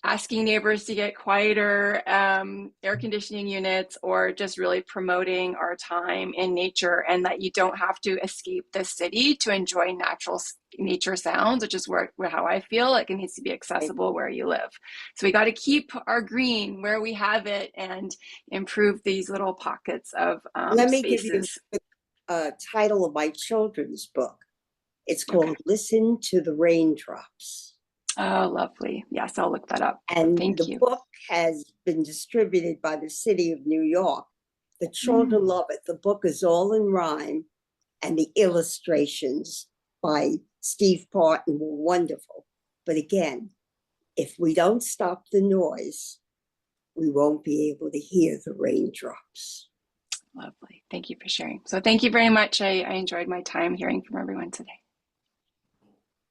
Speaker 6: asking neighbors to get quieter air conditioning units, or just really promoting our time in nature, and that you don't have to escape the city to enjoy natural nature sounds, which is how I feel like it needs to be accessible where you live. So we got to keep our green where we have it and improve these little pockets of
Speaker 8: Let me give you
Speaker 6: spaces.
Speaker 8: a title of my children's book. It's called Listen to the Raindrops.
Speaker 6: Oh, lovely. Yes, I'll look that up.
Speaker 8: And
Speaker 6: Thank
Speaker 8: the
Speaker 6: you.
Speaker 8: book has been distributed by the city of New York. The children love it. The book is all in rhyme, and the illustrations by Steve Parton were wonderful. But again, if we don't stop the noise, we won't be able to hear the raindrops.
Speaker 6: Lovely. Thank you for sharing. So thank you very much. I enjoyed my time hearing from everyone today.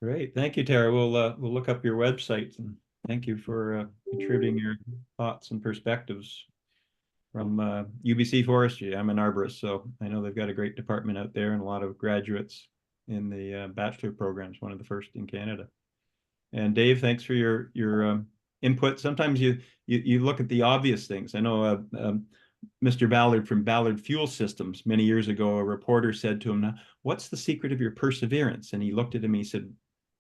Speaker 1: Great. Thank you, Tara. We'll look up your website, and thank you for contributing your thoughts and perspectives from UBC Forestry. I'm an arborist, so I know they've got a great department out there and a lot of graduates in the bachelor programs, one of the first in Canada. And Dave, thanks for your input. Sometimes you look at the obvious things. I know Mr. Ballard from Ballard Fuel Systems, many years ago, a reporter said to him, "Now, what's the secret of your perseverance?" And he looked at him, he said,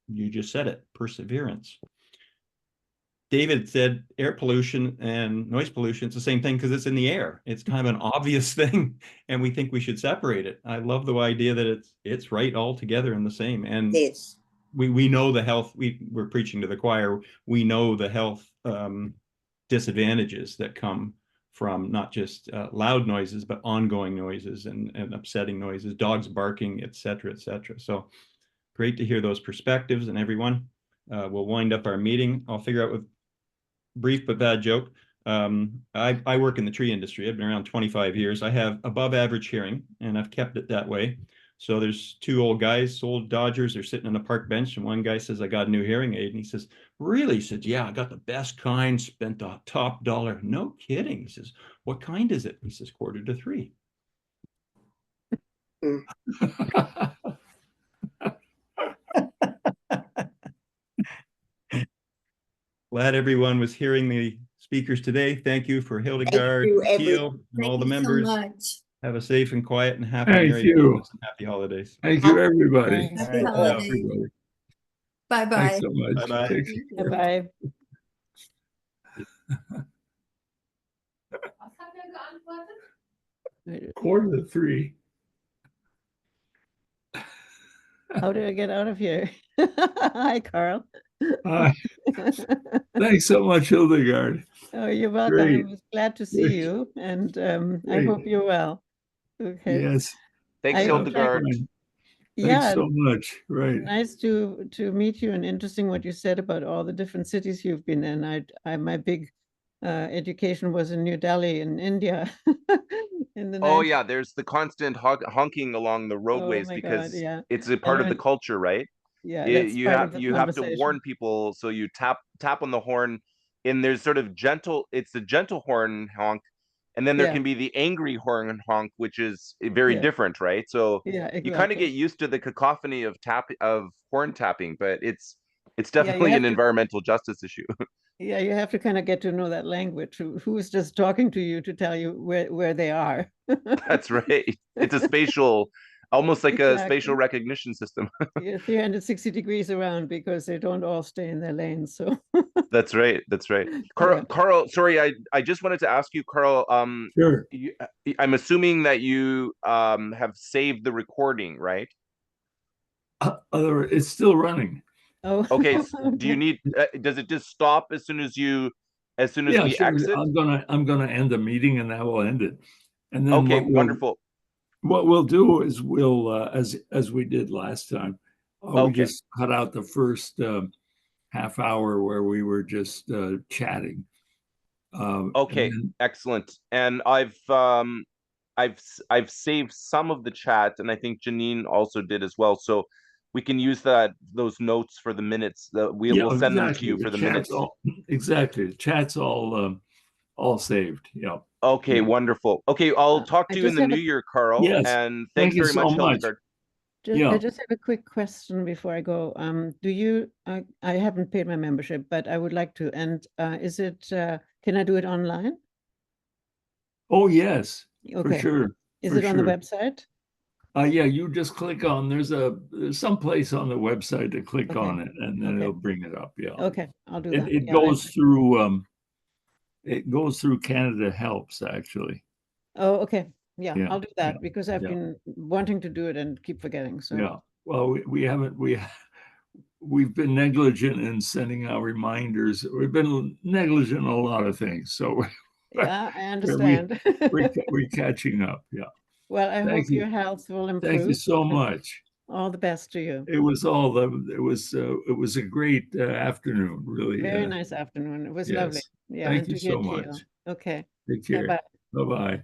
Speaker 1: "You just said it, perseverance." David said air pollution and noise pollution, it's the same thing because it's in the air. It's kind of an obvious thing, and we think we should separate it. I love the idea that it's right all together in the same. And
Speaker 8: Yes.
Speaker 1: we know the health, we're preaching to the choir, we know the health disadvantages that come from not just loud noises, but ongoing noises and upsetting noises, dogs barking, et cetera, et cetera. So great to hear those perspectives. And everyone, we'll wind up our meeting. I'll figure out with brief but bad joke. I work in the tree industry. I've been around 25 years. I have above average hearing, and I've kept it that way. So there's two old guys, old Dodgers, they're sitting on a park bench, and one guy says, "I got a new hearing aid." And he says, "Really?" He said, "Yeah, I got the best kind, spent the top dollar." "No kidding." He says, "What kind is it?" He says, "$2.25." Glad everyone was hearing the speakers today. Thank you for Hildegard,
Speaker 8: you,
Speaker 1: Teale, and all the members. Have a safe and quiet and happy
Speaker 3: Thank
Speaker 1: Merry
Speaker 3: you.
Speaker 1: Christmas and happy holidays.
Speaker 3: Thank you, everybody.
Speaker 5: Thanks.
Speaker 2: Happy
Speaker 9: All right.
Speaker 2: holidays.
Speaker 3: Everybody.
Speaker 2: Bye-bye.
Speaker 3: Thanks so much.
Speaker 1: Bye-bye.
Speaker 3: Take care.
Speaker 5: Bye-bye.
Speaker 3: Quarter to 3.
Speaker 5: How do I get out of here? Hi, Carl.
Speaker 3: Thanks so much, Hildegard.
Speaker 5: Oh, you're welcome.
Speaker 3: Great.
Speaker 5: I was glad to see
Speaker 3: Great.
Speaker 5: you, and I
Speaker 3: Great.
Speaker 5: hope you're well. Okay.
Speaker 3: Yes.
Speaker 7: Thanks,
Speaker 5: I-
Speaker 7: Hildegard.
Speaker 3: Thanks
Speaker 5: Yeah,
Speaker 3: so much. Right.
Speaker 5: nice to meet you, and interesting what you said about all the different cities you've been in. My big education was in New Delhi in India. In the
Speaker 7: Oh
Speaker 5: 90s.
Speaker 7: yeah, there's the constant honking along the roadways
Speaker 5: my God,
Speaker 7: because
Speaker 5: yeah.
Speaker 7: it's a part of the
Speaker 5: learned-
Speaker 7: culture, right?
Speaker 5: Yeah,
Speaker 7: You,
Speaker 5: that's
Speaker 7: you
Speaker 5: part
Speaker 7: have
Speaker 5: of the
Speaker 7: you have to
Speaker 5: conversation.
Speaker 7: warn people, so you tap on the horn, and there's sort of gentle. It's the gentle horn honk, and then there
Speaker 5: Yeah.
Speaker 7: can be the angry horn honk, which is very
Speaker 5: Yeah.
Speaker 7: different, right? So
Speaker 5: Yeah,
Speaker 7: you kind of
Speaker 5: exactly.
Speaker 7: get used to the cacophony of horn tapping, but it's
Speaker 5: you
Speaker 7: definitely
Speaker 5: have
Speaker 7: an
Speaker 5: to-
Speaker 7: environmental justice issue.
Speaker 5: Yeah, you have to kind of get to know that language. Who's just talking to you to tell you where they are?
Speaker 7: That's right. It's a spatial, almost like a
Speaker 5: Exactly.
Speaker 7: spatial recognition system.
Speaker 5: Yeah, 360 degrees around because they don't all stay in their lanes. So
Speaker 7: That's right. That's right. Carl, sorry, I just wanted to ask you, Carl,
Speaker 3: Sure.
Speaker 7: I'm assuming that you have saved the recording, right?
Speaker 3: It's still running.
Speaker 5: oh,
Speaker 7: Okay, do you need does it just stop as soon as we
Speaker 3: Sure.
Speaker 7: exit?
Speaker 3: I'm gonna end the meeting, and that will end it. And then
Speaker 7: Okay,
Speaker 3: what we'll-
Speaker 7: wonderful.
Speaker 3: what we'll do is we'll, as we did last time, we
Speaker 7: Okay.
Speaker 3: just cut out the first half hour where we were just chatting.
Speaker 7: Okay,
Speaker 3: and
Speaker 7: excellent. And I've saved some of the chat, and I think Janine also did as well. So we can use those notes for the minutes. We'll send them to you for the minutes.
Speaker 3: Exactly. The chat's all saved. Yeah.
Speaker 7: Okay,
Speaker 5: Yeah.
Speaker 7: wonderful. Okay, I'll talk
Speaker 5: I
Speaker 7: to you in
Speaker 5: just
Speaker 7: the
Speaker 5: have
Speaker 7: new
Speaker 5: a-
Speaker 7: year, Carl.
Speaker 3: Yes,
Speaker 7: And
Speaker 3: thank
Speaker 7: thanks
Speaker 3: you
Speaker 7: very
Speaker 3: so
Speaker 7: much,
Speaker 3: much.
Speaker 7: Hildegard.
Speaker 3: Yeah.
Speaker 5: I just have a quick question before I go. Do you, I haven't paid my membership, but I would like to. And is it, can I do it online?
Speaker 3: Oh, yes, for
Speaker 5: Okay.
Speaker 3: sure.
Speaker 5: Is
Speaker 3: for
Speaker 5: it on the
Speaker 3: sure.
Speaker 5: website?
Speaker 3: Yeah, you just click on, there's some place on the website to click
Speaker 5: Okay.
Speaker 3: on it, and then
Speaker 5: Okay.
Speaker 3: it'll bring it up. Yeah.
Speaker 5: Okay, I'll do
Speaker 3: It,
Speaker 5: that.
Speaker 3: it
Speaker 5: Yeah,
Speaker 3: goes through, it goes through Canada Helps, actually.
Speaker 5: Oh, okay. Yeah,
Speaker 3: Yeah,
Speaker 5: I'll do that
Speaker 3: yeah,
Speaker 5: because I've
Speaker 3: yeah.
Speaker 5: been wanting to do it and keep forgetting. So
Speaker 3: Yeah. Well, we've been negligent in sending out reminders. We've been negligent in a lot of things. So
Speaker 5: yeah, I understand.
Speaker 3: we're catching up. Yeah.
Speaker 5: Well, I
Speaker 3: Thank
Speaker 5: hope
Speaker 3: you.
Speaker 5: your health will improve.
Speaker 3: Thank you so
Speaker 5: and
Speaker 3: much.
Speaker 5: All the best to you.
Speaker 3: It was it was a great afternoon, really.
Speaker 5: Very nice afternoon. It was lovely.
Speaker 3: Yes.
Speaker 5: Yeah,
Speaker 3: Thank
Speaker 5: and
Speaker 3: you
Speaker 5: to hear
Speaker 3: so
Speaker 5: Teale.
Speaker 3: much.
Speaker 5: Okay.
Speaker 3: Take care.
Speaker 5: Bye-bye.
Speaker 3: Bye-bye.